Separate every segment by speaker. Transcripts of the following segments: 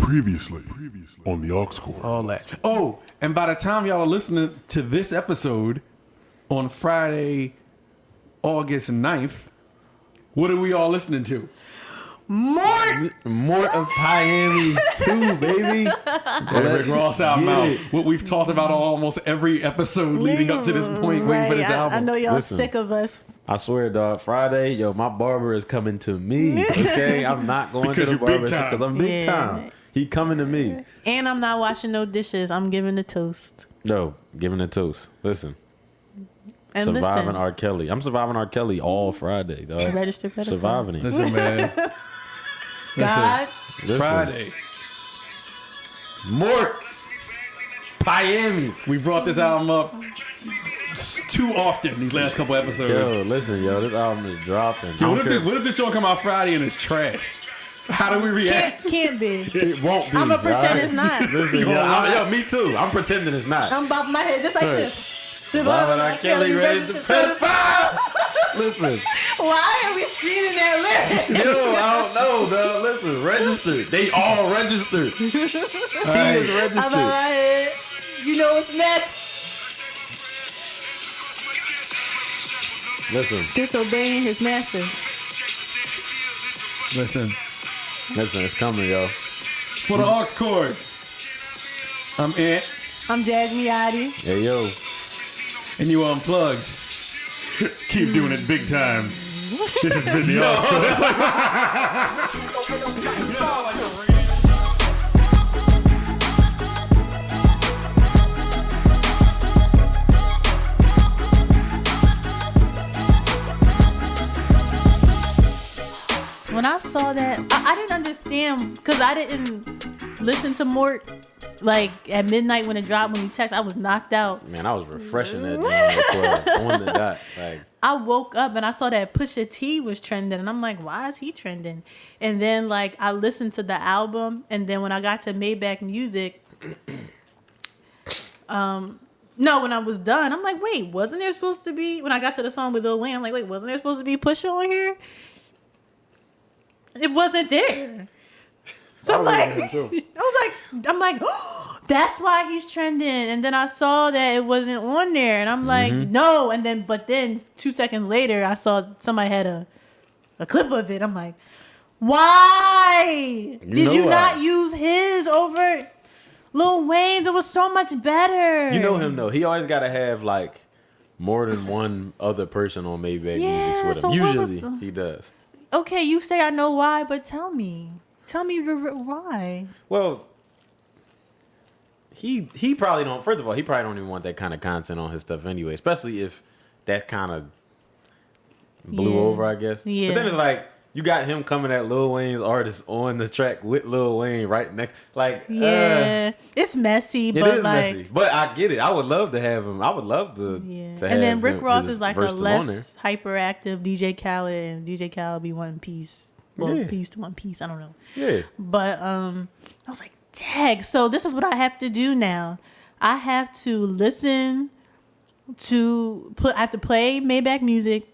Speaker 1: Previously on the aux cord.
Speaker 2: All that. Oh, and by the time y'all are listening to this episode on Friday, August 9th, what are we all listening to?
Speaker 3: More of Miami 2, baby.
Speaker 2: Rick Ross album out. What we've talked about on almost every episode leading up to this point, waiting for this album.
Speaker 4: I know y'all
Speaker 3: Listen.
Speaker 4: sick of us.
Speaker 3: I swear, dog. Friday, my barber is coming to me. Okay, I'm not going
Speaker 2: Because
Speaker 3: to the
Speaker 2: you're big
Speaker 3: barber
Speaker 2: time.
Speaker 3: because I'm big time. He coming to me.
Speaker 4: And I'm not washing no dishes. I'm giving the toast.
Speaker 3: No, giving a toast. Listen,
Speaker 4: And
Speaker 3: surviving
Speaker 4: listen,
Speaker 3: R. Kelly. I'm surviving R. Kelly all Friday, dog.
Speaker 4: registered pedophile.
Speaker 3: Surviving it.
Speaker 2: Listen, man.
Speaker 4: God.
Speaker 3: Listen.
Speaker 2: Friday.
Speaker 3: More Miami.
Speaker 2: We brought this album up too often these last couple episodes.
Speaker 3: Yo, listen, this album is dropping.
Speaker 2: Yo, what if this show come out Friday and it's trash? How do we react?
Speaker 4: Can't be.
Speaker 3: It won't be.
Speaker 4: I'ma pretend
Speaker 3: alright?
Speaker 4: it's not.
Speaker 3: Listen, yo, me too. I'm pretending it's not.
Speaker 4: I'm bopping my head just like this.
Speaker 3: Surviving R. Kelly raised the pedophile. Listen.
Speaker 4: Why are we screaming that lyric?
Speaker 3: Yo, I don't know, dog. Listen, registered. They all registered. He is registered.
Speaker 4: I'm all right. You know what's next?
Speaker 3: Listen,
Speaker 4: Disobeying his master.
Speaker 2: Listen.
Speaker 3: it's coming, yo.
Speaker 2: For the aux cord, I'm Ant,
Speaker 4: I'm Jasmine Yachty.
Speaker 3: Hey, yo.
Speaker 2: and you unplugged. Keep doing it big time. This has been the aux cord.
Speaker 4: When I saw that, I didn't understand because I didn't listen to Mort like at midnight when it dropped. When we text, I was knocked out.
Speaker 3: Man, I was refreshing that joint on the dot. Like,
Speaker 4: I woke up and I saw that Pusha T was trending, and I'm like, why is he trending? And then like I listened to the album, and then when I got to Maybach Music, no, when I was done, I'm like, wait, wasn't there supposed to be? When I got to the song with Lil Wayne, I'm like, wait, wasn't there supposed to be Pusha on here? It wasn't there. So I'm like, oh, that's why he's trending. And then I saw that it wasn't on there, and I'm like, no. And but then 2 seconds later, I saw somebody had a clip of it. I'm like, why did you not use his over Lil Wayne's? It was so much better.
Speaker 3: you know him, though. He always got to have, like, more than one other person on Maybach Music with him.
Speaker 4: so what
Speaker 3: Usually, he does.
Speaker 4: Okay, you say I know why, but tell me why.
Speaker 3: Well, he probably don't. First of all, he probably don't even want that kind of content on his stuff anyway. Especially if that kind of blew over, I guess.
Speaker 4: Yeah.
Speaker 3: But then it's like you got him coming at Lil Wayne's artist on the track with Lil Wayne right next. Like,
Speaker 4: it's messy,
Speaker 3: it
Speaker 4: but
Speaker 3: is
Speaker 4: like,
Speaker 3: messy. But I get it. I would love to have him. I would love to.
Speaker 4: yeah.
Speaker 3: To
Speaker 4: And then
Speaker 3: have
Speaker 4: Rick
Speaker 3: him,
Speaker 4: Ross
Speaker 3: his
Speaker 4: is like a
Speaker 3: verse still on there.
Speaker 4: less hyperactive DJ Khaled, and DJ Khaled be one piece. Well,
Speaker 3: Yeah.
Speaker 4: he used to one piece. I don't know.
Speaker 3: Yeah.
Speaker 4: But I was like, dang. So this is what I have to do now. I have to listen to I have to play Maybach Music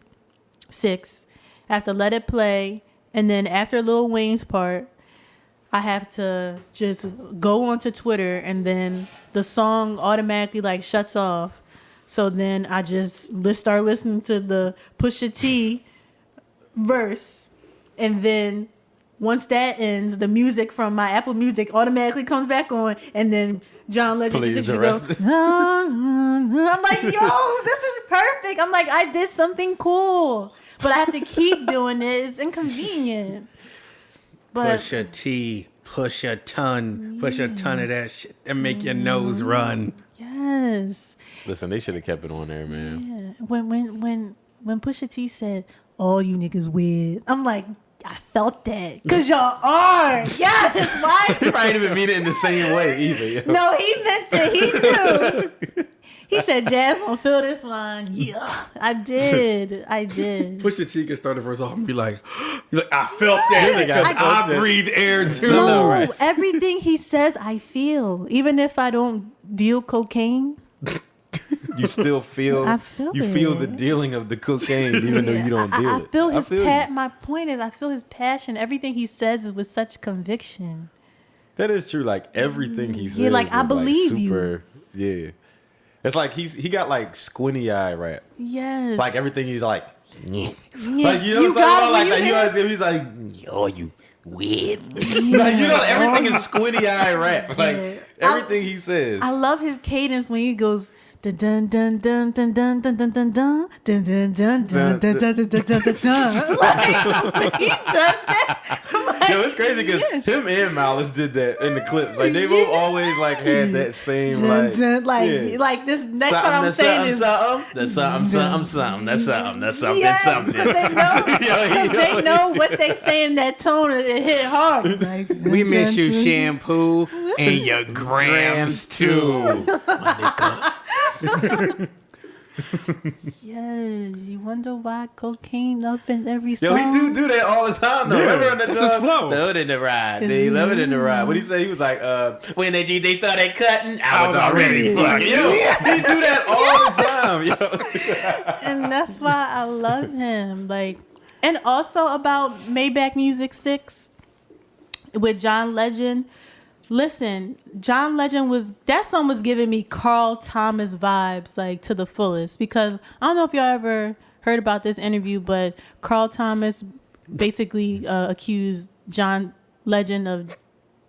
Speaker 4: 6. I have to let it play, and then after Lil Wayne's part, I have to just go onto Twitter, and then the song automatically like shuts off. So then I just start listening to the Pusha T verse. And then once that ends, the music from my Apple Music automatically comes back on, and then John Legend
Speaker 3: Please,
Speaker 4: just
Speaker 3: the
Speaker 4: goes,
Speaker 3: rest.
Speaker 4: I'm like, yo, this is perfect. I'm like, I did something cool, but I have to keep doing it. It's inconvenient. But
Speaker 5: Push a T, push a ton of that shit and make your nose run.
Speaker 4: yes,
Speaker 3: Listen, they should have kept it on there, man.
Speaker 4: yeah. When Pusha T said, "All you niggas weird," I'm like, I felt that. Because y'all are. Yes, why?
Speaker 3: He probably didn't even mean it in the same way either. Yo.
Speaker 4: No, he meant it. He knew. He said, Jazz won't feel this line. Yeah, I did.
Speaker 5: Pusha T can start the verse off and be like, I felt that.
Speaker 3: I
Speaker 5: I breathe air too.
Speaker 4: No, everything he says, I feel. Even if I don't deal cocaine.
Speaker 3: You still feel,
Speaker 4: I feel
Speaker 3: you
Speaker 4: it.
Speaker 3: feel the dealing of the cocaine even though you don't deal
Speaker 4: I
Speaker 3: it.
Speaker 4: feel his
Speaker 3: you.
Speaker 4: my point is, I feel his passion. Everything he says is with such conviction.
Speaker 3: That is true. Like everything he says,
Speaker 4: like, I
Speaker 3: is,
Speaker 4: believe
Speaker 3: like,
Speaker 4: you.
Speaker 3: super, Yeah, it's like he got like squinty eye rap.
Speaker 4: Yes.
Speaker 3: Like everything he's like,
Speaker 4: Yeah.
Speaker 3: like you know
Speaker 4: You
Speaker 3: what I'm
Speaker 4: got
Speaker 3: talking about?
Speaker 4: what
Speaker 3: Like
Speaker 4: you
Speaker 3: that. You
Speaker 4: had.
Speaker 3: know, he's like, oh, you weird. Like you know, everything is squinty eye rap. Like everything he says.
Speaker 4: I love his cadence when he goes dun dun dun dun dun dun dun dun dun dun dun dun dun dun dun dun dun dun dun. Like he does that.
Speaker 3: Yo, it's crazy because him and Malice did that in the clips. Like they both always like had that same like,
Speaker 4: like this next part I'm saying is
Speaker 3: that's something.
Speaker 4: yes, because they know what they say in that tone and it hit hard. Like,
Speaker 5: We miss you, shampoo, and your grams too.
Speaker 4: Yes, you wonder why cocaine up in every
Speaker 3: Yo,
Speaker 4: song.
Speaker 3: he do that all the time though.
Speaker 5: Yeah,
Speaker 3: Remember on the
Speaker 5: that's his flow.
Speaker 3: Love it in the ride. They love it in the ride. What he say? He was like, when they started cutting, I was already fucking. Yo, he do that all the time. Yo.
Speaker 4: And that's why I love him. Like, and also about Maybach Music 6 with John Legend. Listen, John Legend that song was giving me Carl Thomas vibes, like, to the fullest, because I don't know if y'all ever heard about this interview, but Carl Thomas basically accused John Legend of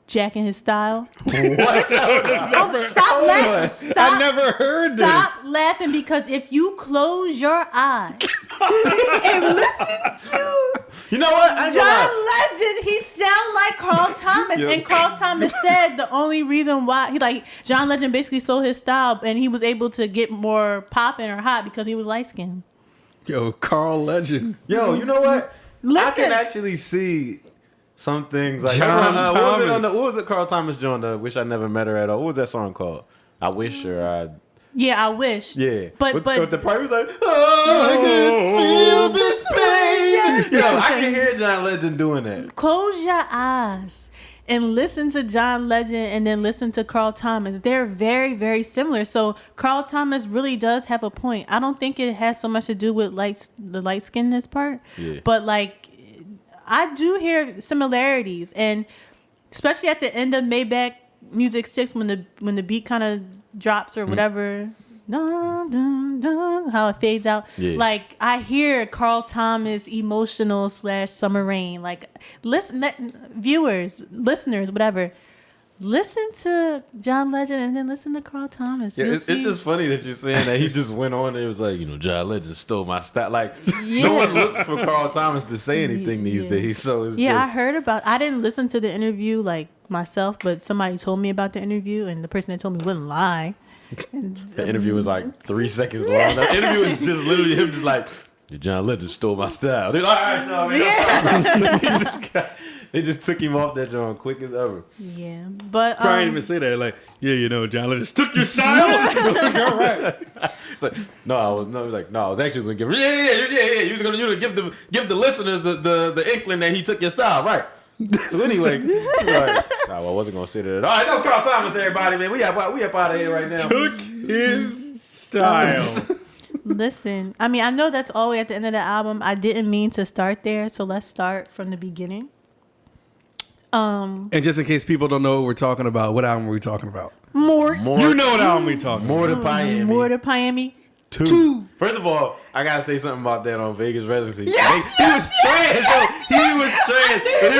Speaker 4: jacking his style.
Speaker 3: What?
Speaker 4: Stop laughing.
Speaker 5: I never heard this.
Speaker 4: Stop laughing, because if you close your eyes and listen to
Speaker 3: You know what? I ain't gonna
Speaker 4: John
Speaker 3: lie.
Speaker 4: Legend, he sound like Carl Thomas.
Speaker 3: Yo.
Speaker 4: And Carl Thomas said the only reason why John Legend basically stole his style and he was able to get more popping or hot because he was light skinned.
Speaker 2: Yo, Carl Legend.
Speaker 3: Yo, you know what?
Speaker 4: Listen.
Speaker 3: I can actually see some things like
Speaker 2: John
Speaker 3: what
Speaker 2: Thomas.
Speaker 3: was it Carl Thomas joined? Wish I Never Met Her at All. What was that song called? I wish or I.
Speaker 4: Yeah, I wish.
Speaker 3: Yeah,
Speaker 4: But
Speaker 3: the part was like, oh, I can feel this pain.
Speaker 4: Yes.
Speaker 3: Yo, I can hear John Legend doing that.
Speaker 4: Close your eyes and listen to John Legend and then listen to Carl Thomas. They're very, very similar. So Carl Thomas really does have a point. I don't think it has so much to do with the light skinness part.
Speaker 3: Yeah.
Speaker 4: But like, I do hear similarities, and especially at the end of Maybach Music 6 when the beat kind of drops or whatever. Dun, dun, dun, how it fades out.
Speaker 3: Yeah.
Speaker 4: Like, I hear Carl Thomas emotional / Summer Rain. Like, listeners, whatever. Listen to John Legend and then listen to Carl Thomas.
Speaker 3: Yeah,
Speaker 4: You'll
Speaker 3: it's
Speaker 4: see.
Speaker 3: just funny that you're saying that he just went on and it was like, John Legend stole my style. Like,
Speaker 4: Yeah.
Speaker 3: no one looked for Carl Thomas to say anything these
Speaker 4: Yeah.
Speaker 3: days. So it's
Speaker 4: Yeah,
Speaker 3: just,
Speaker 4: I heard about. I didn't listen to the interview like myself, but somebody told me about the interview, and the person that told me wouldn't lie.
Speaker 3: the interview was like 3 seconds long. The interview was just literally him just like, John Legend stole my style. They're like, all right, y'all, man. They just took him off that joint quick as ever.
Speaker 4: Yeah, but
Speaker 5: I didn't even say that. Like, John Legend took your style.
Speaker 3: It's like, I was actually gonna give. Yeah. You was gonna give the listeners the inkling that he took your style, right? So anyway, I wasn't gonna say that. All right, that was Carl Thomas, everybody, man. We up out of here right now.
Speaker 5: Took his style.
Speaker 4: listen, I mean, I know that's all the way at the end of the album. I didn't mean to start there, so let's start from the beginning.
Speaker 2: And just in case people don't know what we're talking about, what album are we talking about?
Speaker 4: More
Speaker 5: You know what album we talking about.
Speaker 3: More to Miami.
Speaker 4: More to Miami.
Speaker 3: Two. First of all, I gotta say something about that on Vegas Residency. He was trash. He was trash. But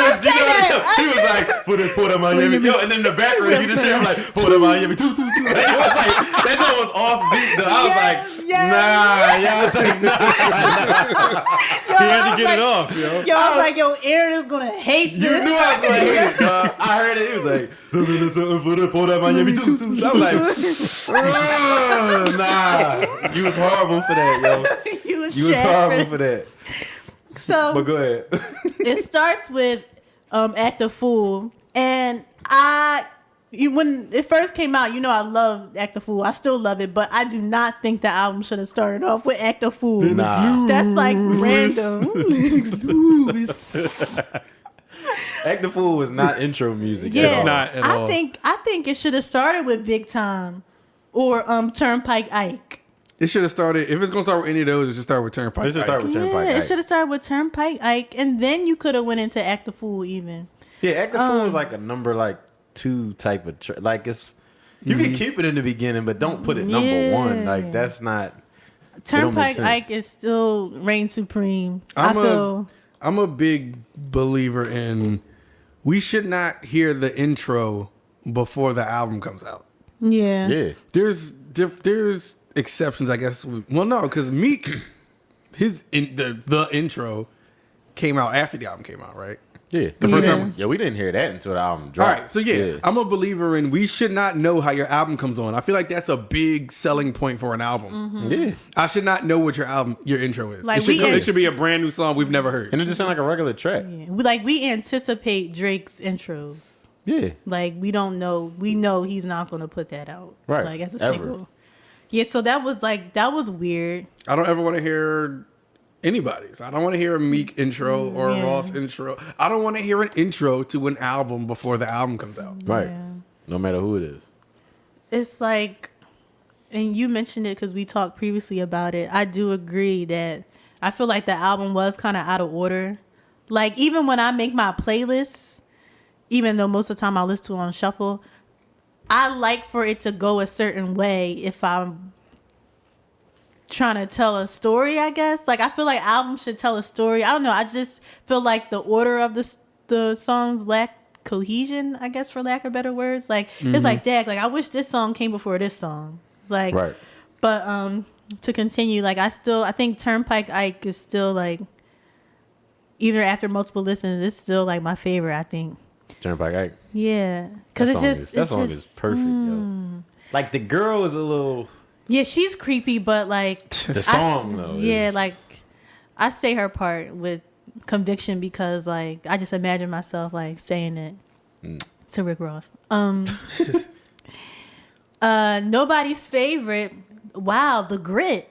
Speaker 3: he was like, put him Miami. Yo, and then in the background, you just hear him like, put him Miami. Two. Like, it was like, that joint was off beat. Though. I was like, nah. Yeah, I was like, nah.
Speaker 5: He had to get it off, yo.
Speaker 4: Yo, I was like, Aaron is gonna hate
Speaker 3: You
Speaker 4: this.
Speaker 3: knew I was like, hey, I heard it. He was like, put him Miami. Two. I was like, nah. You was horrible for that, yo.
Speaker 4: You was
Speaker 3: horrible for that.
Speaker 4: So,
Speaker 3: But go ahead.
Speaker 4: it starts with Act a Fool, and when it first came out, I love Act a Fool. I still love it, but I do not think the album should have started off with Act a Fool.
Speaker 3: Nah.
Speaker 4: That's like random.
Speaker 3: Act the Fool was not intro music.
Speaker 4: Yeah,
Speaker 3: at all.
Speaker 5: not at all.
Speaker 4: I think it should have started with Big Time or Turnpike Ike.
Speaker 2: It should have started. If it's gonna start with any of those, it should start with Turnpike.
Speaker 3: It should start with Turnpike.
Speaker 4: Yeah, it
Speaker 3: Ike.
Speaker 4: should have started with Turnpike Ike, and then you could have went into Act a Fool even.
Speaker 3: Yeah, Act the Fool was like a number like two type of like it's. You can keep it in the beginning, but don't put it number one. Like that's not.
Speaker 4: Turnpike Ike is still reigns supreme.
Speaker 5: I'm a big believer in we should not hear the intro before the album comes out.
Speaker 4: Yeah.
Speaker 3: Yeah.
Speaker 5: There's exceptions, I guess. Well, no, because Meek, the intro came out after the album came out, right?
Speaker 3: Yeah. The first time. Yeah, we didn't hear that until the album dropped.
Speaker 5: All right, so yeah, I'm a believer in we should not know how your album comes on. I feel like that's a big selling point for an album.
Speaker 3: Yeah.
Speaker 5: I should not know what your intro is.
Speaker 4: Like
Speaker 5: it should be a brand new song we've never heard.
Speaker 3: And it just sound like a regular track.
Speaker 4: Yeah. We anticipate Drake's intros.
Speaker 3: Yeah.
Speaker 4: Like we don't know. We know he's not going to put that out.
Speaker 3: Right.
Speaker 4: Like as a
Speaker 3: Ever.
Speaker 4: single. Yeah. So that was weird.
Speaker 5: I don't ever want to hear anybody's. I don't want to hear a Meek intro or a Ross intro. I don't want to hear an intro to an album before the album comes out.
Speaker 3: Right.
Speaker 4: Yeah.
Speaker 3: No matter who it is.
Speaker 4: It's like, and you mentioned it because we talked previously about it. I do agree that I feel like the album was kind of out of order. Like even when I make my playlists, even though most of the time I listen to it on shuffle, I like for it to go a certain way if I'm trying to tell a story, I guess. Like I feel like albums should tell a story. I don't know. I just feel like the order of the songs lack cohesion, I guess, for lack of better words. Like it's like, dag, like I wish this song came before this song. Like,
Speaker 3: Right.
Speaker 4: But to continue, like I think Turnpike Ike is still like, even after multiple listens, it's still like my favorite. I think.
Speaker 3: Turnpike Ike.
Speaker 4: Yeah, because
Speaker 3: That song is perfect, yo. Like the girl is a little.
Speaker 4: Yeah, she's creepy, but like
Speaker 3: The song though.
Speaker 4: Yeah,
Speaker 3: is-
Speaker 4: like I say her part with conviction because like I just imagine myself like saying it to Rick Ross. Nobody's favorite. Wow, the grit.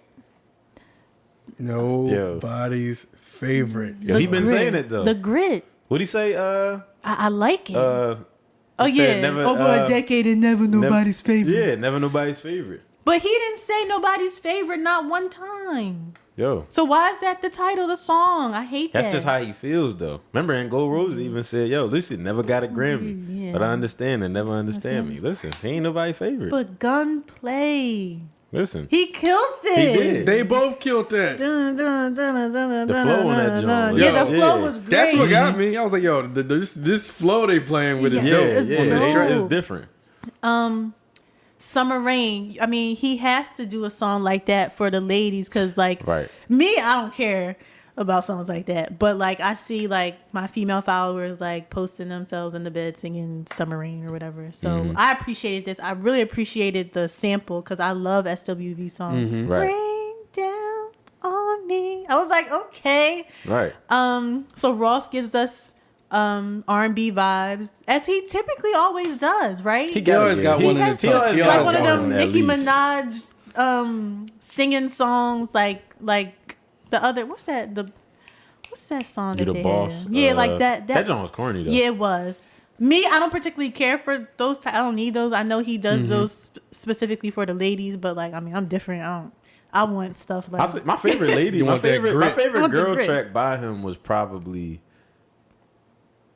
Speaker 5: Nobody's favorite.
Speaker 3: Yo,
Speaker 4: The
Speaker 3: he been
Speaker 4: grit.
Speaker 3: saying it though.
Speaker 4: The grit.
Speaker 3: What'd he say?
Speaker 4: I like it.
Speaker 3: He
Speaker 4: yeah,
Speaker 3: said never,
Speaker 4: over a decade and never nobody's favorite.
Speaker 3: Yeah, never nobody's favorite.
Speaker 4: But he didn't say nobody's favorite not one time.
Speaker 3: Yo.
Speaker 4: So why is that the title of the song? I hate that.
Speaker 3: That's just how he feels, though. Remember, and Gold Rose even said, "Yo, listen, never got a Grammy,
Speaker 4: Yeah.
Speaker 3: but I understand and never understand me. Listen, he ain't nobody's favorite.
Speaker 4: But Gunplay,
Speaker 3: Listen,
Speaker 4: he killed it.
Speaker 3: he did.
Speaker 5: They both killed that.
Speaker 4: The
Speaker 3: flow on that joint.
Speaker 4: Yeah, the flow
Speaker 3: Yeah.
Speaker 4: was great.
Speaker 5: That's what got me. I was like, yo, this flow they playing with is
Speaker 4: Yeah.
Speaker 5: dope.
Speaker 3: It's
Speaker 4: dope.
Speaker 3: different.
Speaker 4: Summer Rain. I mean, he has to do a song like that for the ladies because, like,
Speaker 3: Right.
Speaker 4: me, I don't care about songs like that. But like, I see like my female followers like posting themselves in the bed singing Summer Rain or whatever. So I appreciated this. I really appreciated the sample because I love SWV songs.
Speaker 3: Right.
Speaker 4: Rain down on me. I was like, okay.
Speaker 3: Right.
Speaker 4: So Ross gives us R&B vibes as he typically always does, right?
Speaker 3: He
Speaker 5: always got one in the
Speaker 3: he always
Speaker 5: He
Speaker 3: got
Speaker 4: like
Speaker 5: always
Speaker 4: one of
Speaker 5: got
Speaker 4: them
Speaker 3: at
Speaker 4: Nicki
Speaker 3: least.
Speaker 4: Minaj singing songs like the other what's that song
Speaker 3: You
Speaker 4: that
Speaker 3: the
Speaker 4: they
Speaker 3: boss.
Speaker 4: had? Yeah, like that
Speaker 3: That joint was corny though.
Speaker 4: yeah, it was. Me, I don't particularly care for those. I don't need those. I know he does those specifically for the ladies, but like, I mean, I'm different. I want stuff like
Speaker 3: My favorite lady,
Speaker 5: You
Speaker 3: my
Speaker 5: want that
Speaker 3: favorite
Speaker 5: grit.
Speaker 4: I want the
Speaker 3: girl
Speaker 4: grit.
Speaker 3: track by him was probably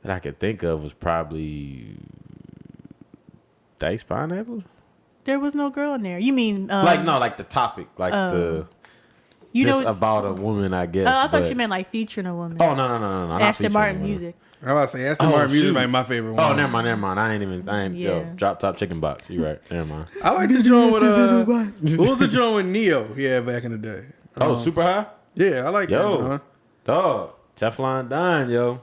Speaker 3: that I could think of was probably Diced Pineapple.
Speaker 4: there was no girl in there. You mean
Speaker 3: Like the topic, like the
Speaker 4: you
Speaker 3: just
Speaker 4: know?
Speaker 3: about a woman, I guess.
Speaker 4: I thought
Speaker 3: but-
Speaker 4: you meant like featuring a woman.
Speaker 3: Oh no, not
Speaker 4: Ashton
Speaker 3: featuring
Speaker 4: Martin
Speaker 3: a woman.
Speaker 4: music.
Speaker 5: I'm about to say Aston
Speaker 3: Oh,
Speaker 5: Martin music
Speaker 3: shoot.
Speaker 5: might be my favorite one.
Speaker 3: Oh, never mind. I ain't
Speaker 4: Yeah.
Speaker 3: yo, drop top chicken box. You right. Never mind.
Speaker 5: I like the joint with what was the joint with Neo? Yeah, back in the day.
Speaker 3: Oh, super high?
Speaker 5: Yeah, I like that.
Speaker 3: Yo.
Speaker 5: Joint.
Speaker 3: Dog. Teflon Don, yo.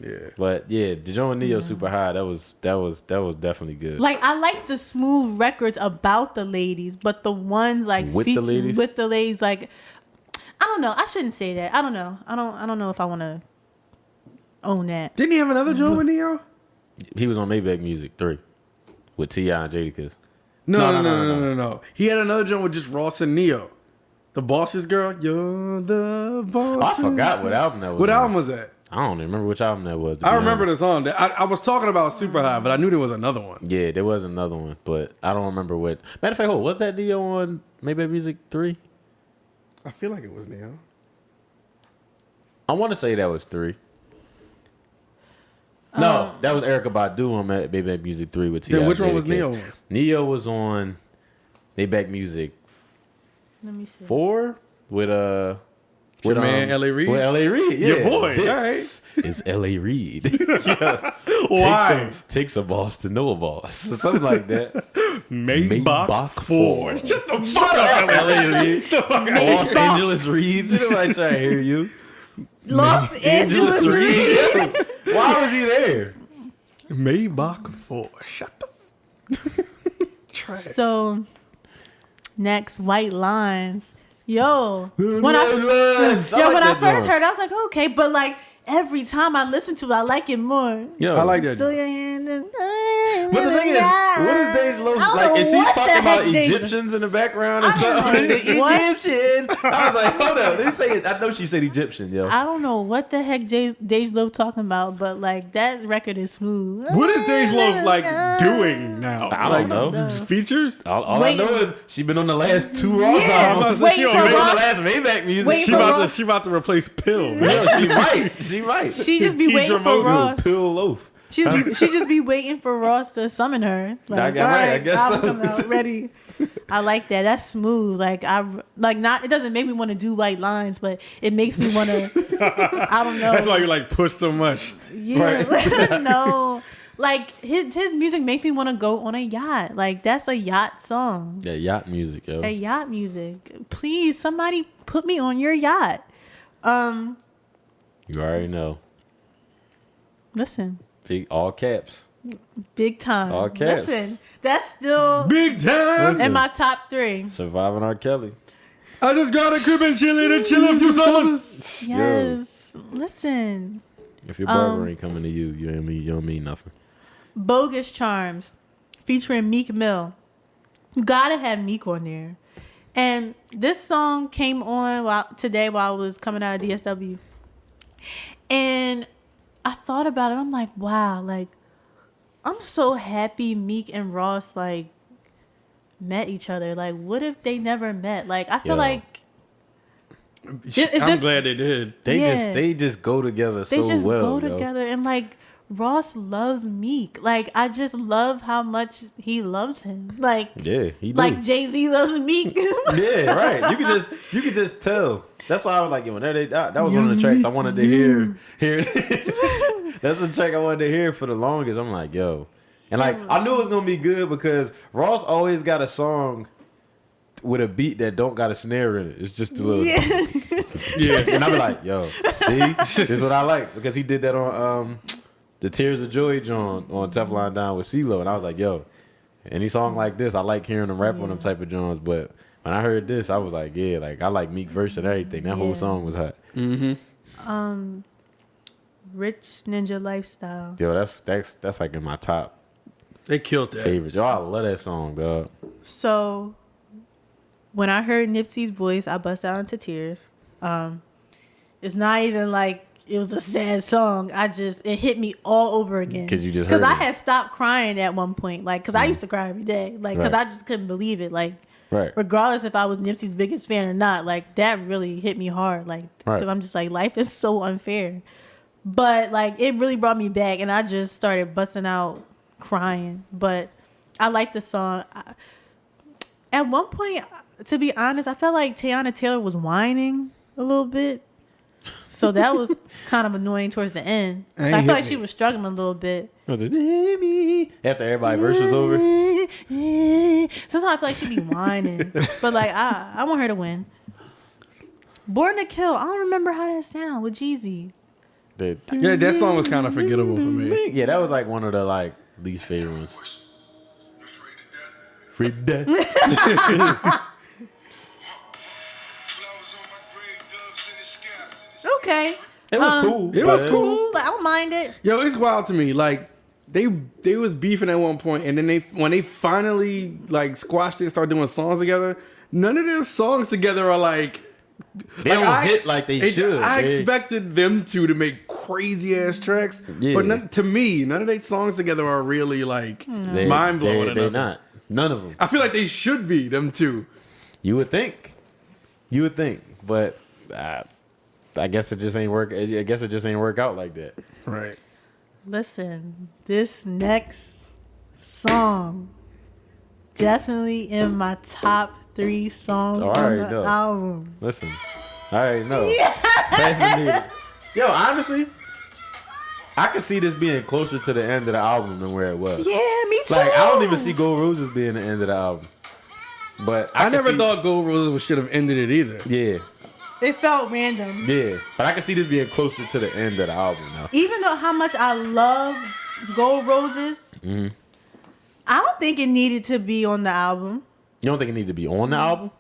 Speaker 5: Yeah.
Speaker 3: But yeah, the joint with Neo super high, that was definitely good.
Speaker 4: Like I like the smooth records about the ladies, but the ones like
Speaker 3: With the ladies?
Speaker 4: with the ladies, like I don't know. I shouldn't say that. I don't know. I don't know if I want to own that.
Speaker 5: Didn't he have another joint with Neo?
Speaker 3: He was on Maybach Music 3 with T.I. and Jadakiss.
Speaker 5: No. He had another joint with just Ross and Neo. The Boss's Girl. You're the boss.
Speaker 3: Oh, I forgot what album that was.
Speaker 5: What
Speaker 3: on.
Speaker 5: album was that?
Speaker 3: I don't even remember which album that was. to
Speaker 5: I
Speaker 3: be
Speaker 5: remember
Speaker 3: honest.
Speaker 5: the song. I was talking about Super High, but I knew there was another one.
Speaker 3: Yeah, there was another one, but I don't remember what. Matter of fact, was that Neo on Maybach Music 3?
Speaker 5: I feel like it was Neo.
Speaker 3: I want to say that was 3. No, that was Erykah Badu on Maybach Music 3 with T.I.
Speaker 5: Then which one was
Speaker 3: Jadakiss.
Speaker 5: Neo on?
Speaker 3: Neo was on Maybach Music
Speaker 4: Let me see.
Speaker 3: 4 with
Speaker 5: Your man, L.A. Reid?
Speaker 3: With L.A. Reid, yeah.
Speaker 5: Your boy,
Speaker 3: This
Speaker 5: all right.
Speaker 3: is L.A. Reid. Yeah.
Speaker 5: Why?
Speaker 3: Takes a boss to know a boss. Something like that.
Speaker 5: Maybach 4. Shut the fuck
Speaker 3: Shut
Speaker 5: up,
Speaker 3: up, L.A. Reid. Los Angeles Reid. Nobody trying to hear you.
Speaker 4: Los Angeles Reid.
Speaker 3: Why was he there?
Speaker 5: Maybach 4. Shut the trash.
Speaker 4: So next, White Lines. Yo, when
Speaker 3: White
Speaker 4: I
Speaker 3: Lines. I
Speaker 4: yo
Speaker 3: like
Speaker 4: when I
Speaker 3: that
Speaker 4: first
Speaker 3: joint.
Speaker 4: heard it, I was like, okay, but like every time I listen to it, I like it more.
Speaker 3: Yo.
Speaker 5: I like that.
Speaker 4: But
Speaker 3: But the thing is, what is Dej Loaf like? Is he talking about Egyptians in the background or
Speaker 4: I don't
Speaker 3: something?
Speaker 4: know.
Speaker 3: Is it
Speaker 4: What?
Speaker 3: Egyptian? I was like, hold up. Did he say it? I know she said Egyptian, yo.
Speaker 4: I don't know what the heck Dej Loaf talking about, but like that record is smooth.
Speaker 5: What is Dej Loaf like doing now?
Speaker 3: I don't know.
Speaker 5: Features?
Speaker 3: All I
Speaker 4: Wait.
Speaker 3: know is she been on the last 2 Ross
Speaker 4: Yeah.
Speaker 3: albums.
Speaker 5: Wait
Speaker 3: She
Speaker 5: for
Speaker 3: been on the
Speaker 4: Ross.
Speaker 3: last Maybach music.
Speaker 4: Wait
Speaker 5: She
Speaker 4: for
Speaker 5: about
Speaker 4: Ross.
Speaker 5: to replace Pill.
Speaker 3: Yo, she might. She might.
Speaker 4: She just be
Speaker 5: Tidra
Speaker 4: waiting for
Speaker 5: Moses.
Speaker 4: Ross.
Speaker 3: Pill loaf.
Speaker 4: She just be waiting for Ross to summon her. Like,
Speaker 3: I got right, I
Speaker 4: alright,
Speaker 3: guess
Speaker 4: I'll
Speaker 3: so.
Speaker 4: come out ready. I like that. That's smooth. Like not. It doesn't make me want to do White Lines, but it makes me want to. I don't know.
Speaker 5: That's why you like push so much.
Speaker 4: Yeah. No. Like his music makes me want to go on a yacht. Like that's a yacht song.
Speaker 3: Yeah, yacht music, yo.
Speaker 4: A yacht music. Please, somebody put me on your yacht.
Speaker 3: You already know.
Speaker 4: Listen,
Speaker 3: Big all caps.
Speaker 4: big time.
Speaker 3: All caps.
Speaker 4: Listen, that's still
Speaker 5: Big time.
Speaker 4: in my top 3.
Speaker 3: Surviving R. Kelly.
Speaker 5: I just got a crib and chilling and chilling through summers.
Speaker 4: Yes. Listen.
Speaker 3: If your barber ain't coming to you, you don't mean nothing.
Speaker 4: Bogus Charms featuring Meek Mill. You gotta have Meek on there. And this song came on today while I was coming out of DSW. And I thought about it. I'm like, wow, like I'm so happy Meek and Ross like met each other. Like, what if they never met? Like, I feel
Speaker 3: Yo.
Speaker 4: like
Speaker 5: I'm
Speaker 4: this-
Speaker 5: glad they did.
Speaker 3: They just go together
Speaker 4: they
Speaker 3: so
Speaker 4: just
Speaker 3: well.
Speaker 4: go
Speaker 3: yo.
Speaker 4: together. And like Ross loves Meek. Like, I just love how much he loves him. Like,
Speaker 3: Yeah, he do.
Speaker 4: like Jay-Z loves Meek.
Speaker 3: Yeah, right. You could just tell. That's why I was like, whenever that was one of the tracks I wanted to hear. That's the track I wanted to hear for the longest. I'm like, yo. And like I knew it was gonna be good because Ross always got a song with a beat that don't got a snare in it. It's just a little
Speaker 5: Yeah.
Speaker 3: and I be like, yo, see? This is what I like. Because he did that on the Tears of Joy joint on Teflon Down with CeeLo. And I was like, yo, any song like this, I like hearing him rap on them type of joints. But when I heard this, I was like, yeah, like I like Meek verse and everything. That whole song was hot.
Speaker 4: Rich Ninja Lifestyle.
Speaker 3: Yo, that's like in my top
Speaker 5: They killed that.
Speaker 3: favorites. Yo, I love that song, dog.
Speaker 4: So when I heard Nipsey's voice, I bust out into tears. It's not even like it was a sad song. It hit me all over again.
Speaker 3: 'Cause you just heard
Speaker 4: I
Speaker 3: it.
Speaker 4: had stopped crying at one point, like because I used to cry every day, like because
Speaker 3: Right.
Speaker 4: I just couldn't believe it, like
Speaker 3: Right.
Speaker 4: regardless if I was Nipsey's biggest fan or not, like that really hit me hard, like because
Speaker 3: Right.
Speaker 4: I'm just like life is so unfair, but like it really brought me back, and I just started busting out crying. But I like the song. At one point, to be honest, I felt like Teyana Taylor was whining a little bit. So that was kind of annoying towards the end.
Speaker 5: Ain't
Speaker 4: I
Speaker 5: hit
Speaker 4: felt like
Speaker 5: me.
Speaker 4: she was struggling a little bit.
Speaker 3: After everybody verse was over.
Speaker 4: Sometimes I feel like she be whining. But like I want her to win. Born to Kill. I don't remember how that sound with Jeezy.
Speaker 5: Yeah, that song was kind of forgettable for me.
Speaker 3: Yeah, that was like one of the like least favorite ones. Free death.
Speaker 4: Okay.
Speaker 3: It was cool.
Speaker 5: It was
Speaker 3: but-
Speaker 5: cool.
Speaker 4: Like, I don't mind it.
Speaker 5: Yo, it's wild to me. Like they was beefing at one point, and then when they finally like squashed it and started doing songs together, none of their songs together are like
Speaker 3: They don't hit like they should.
Speaker 5: I
Speaker 3: They-
Speaker 5: expected them to make crazy ass tracks,
Speaker 3: Yeah.
Speaker 5: but to me, none of their sons together are really like
Speaker 3: they-
Speaker 5: mind blowing.
Speaker 3: They're not. None of them.
Speaker 5: I feel like they should be them two.
Speaker 3: You would think. But I guess it just ain't work. I guess it just ain't work out like that.
Speaker 5: Right.
Speaker 4: Listen, this next song definitely in my top 3 songs
Speaker 3: Oh, I
Speaker 4: on
Speaker 3: already
Speaker 4: the
Speaker 3: know.
Speaker 4: album.
Speaker 3: Listen, I already know. Fascinated. Yo, honestly, I could see this being closer to the end of the album than where it was.
Speaker 4: Yeah, me too.
Speaker 3: Like, I don't even see Gold Roses being the end of the album. But
Speaker 5: I
Speaker 3: can
Speaker 5: never
Speaker 3: see-
Speaker 5: thought Gold Roses should have ended it either.
Speaker 3: Yeah,
Speaker 4: It felt random.
Speaker 3: yeah. But I can see this being closer to the end of the album now.
Speaker 4: Even though how much I love Gold Roses,
Speaker 3: Mm-hmm.
Speaker 4: I don't think it needed to be on the album.
Speaker 3: You don't think it needed to be on the album?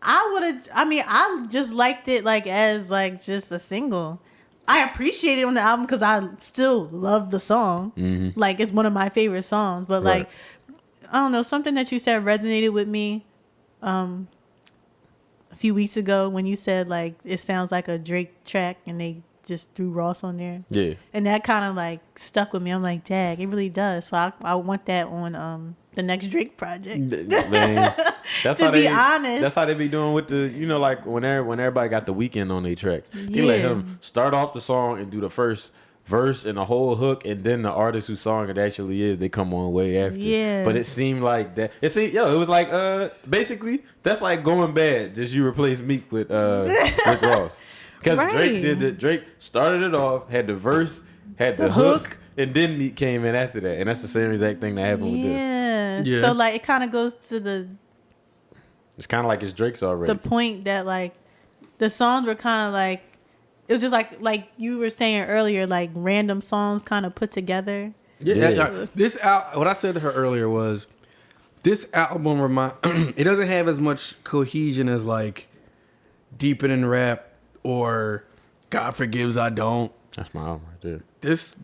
Speaker 4: I just liked it like as like just a single. I appreciate it on the album because I still love the song.
Speaker 3: Mm-hmm.
Speaker 4: Like it's one of my favorite songs. But like, I don't know, something that you said resonated with me a few weeks ago when you said like it sounds like a Drake track and they just threw Ross on there.
Speaker 3: Yeah.
Speaker 4: And that kind of like stuck with me. I'm like, dang, it really does. So I want that on the next Drake project.
Speaker 3: Man, that's
Speaker 4: To
Speaker 3: how
Speaker 4: be
Speaker 3: they,
Speaker 4: honest.
Speaker 3: that's how they be doing with the, you know, like when everybody got the Weeknd on their tracks. They let
Speaker 4: Yeah.
Speaker 3: him start off the song and do the first verse and the whole hook, and then the artist whose song it actually is, they come on way after.
Speaker 4: Yeah.
Speaker 3: But it seemed like that. It was like basically that's like Going Bad. Just you replace Meek with Rick Ross. Because
Speaker 4: Right.
Speaker 3: Drake started it off, had the verse, had the hook, and then Meek came in after that, and that's the same exact thing that happened with this.
Speaker 4: Yeah.
Speaker 5: Yeah.
Speaker 4: So like it kind of goes to the
Speaker 3: It's kind of like it's Drake's already.
Speaker 4: point that like the songs were kind of like it was just like you were saying earlier, like random songs kind of put together.
Speaker 3: Yeah.
Speaker 5: What I said to her earlier was, this album it doesn't have as much cohesion as like Deeper Than Rap or God Forgives I Don't.
Speaker 3: That's my album right there.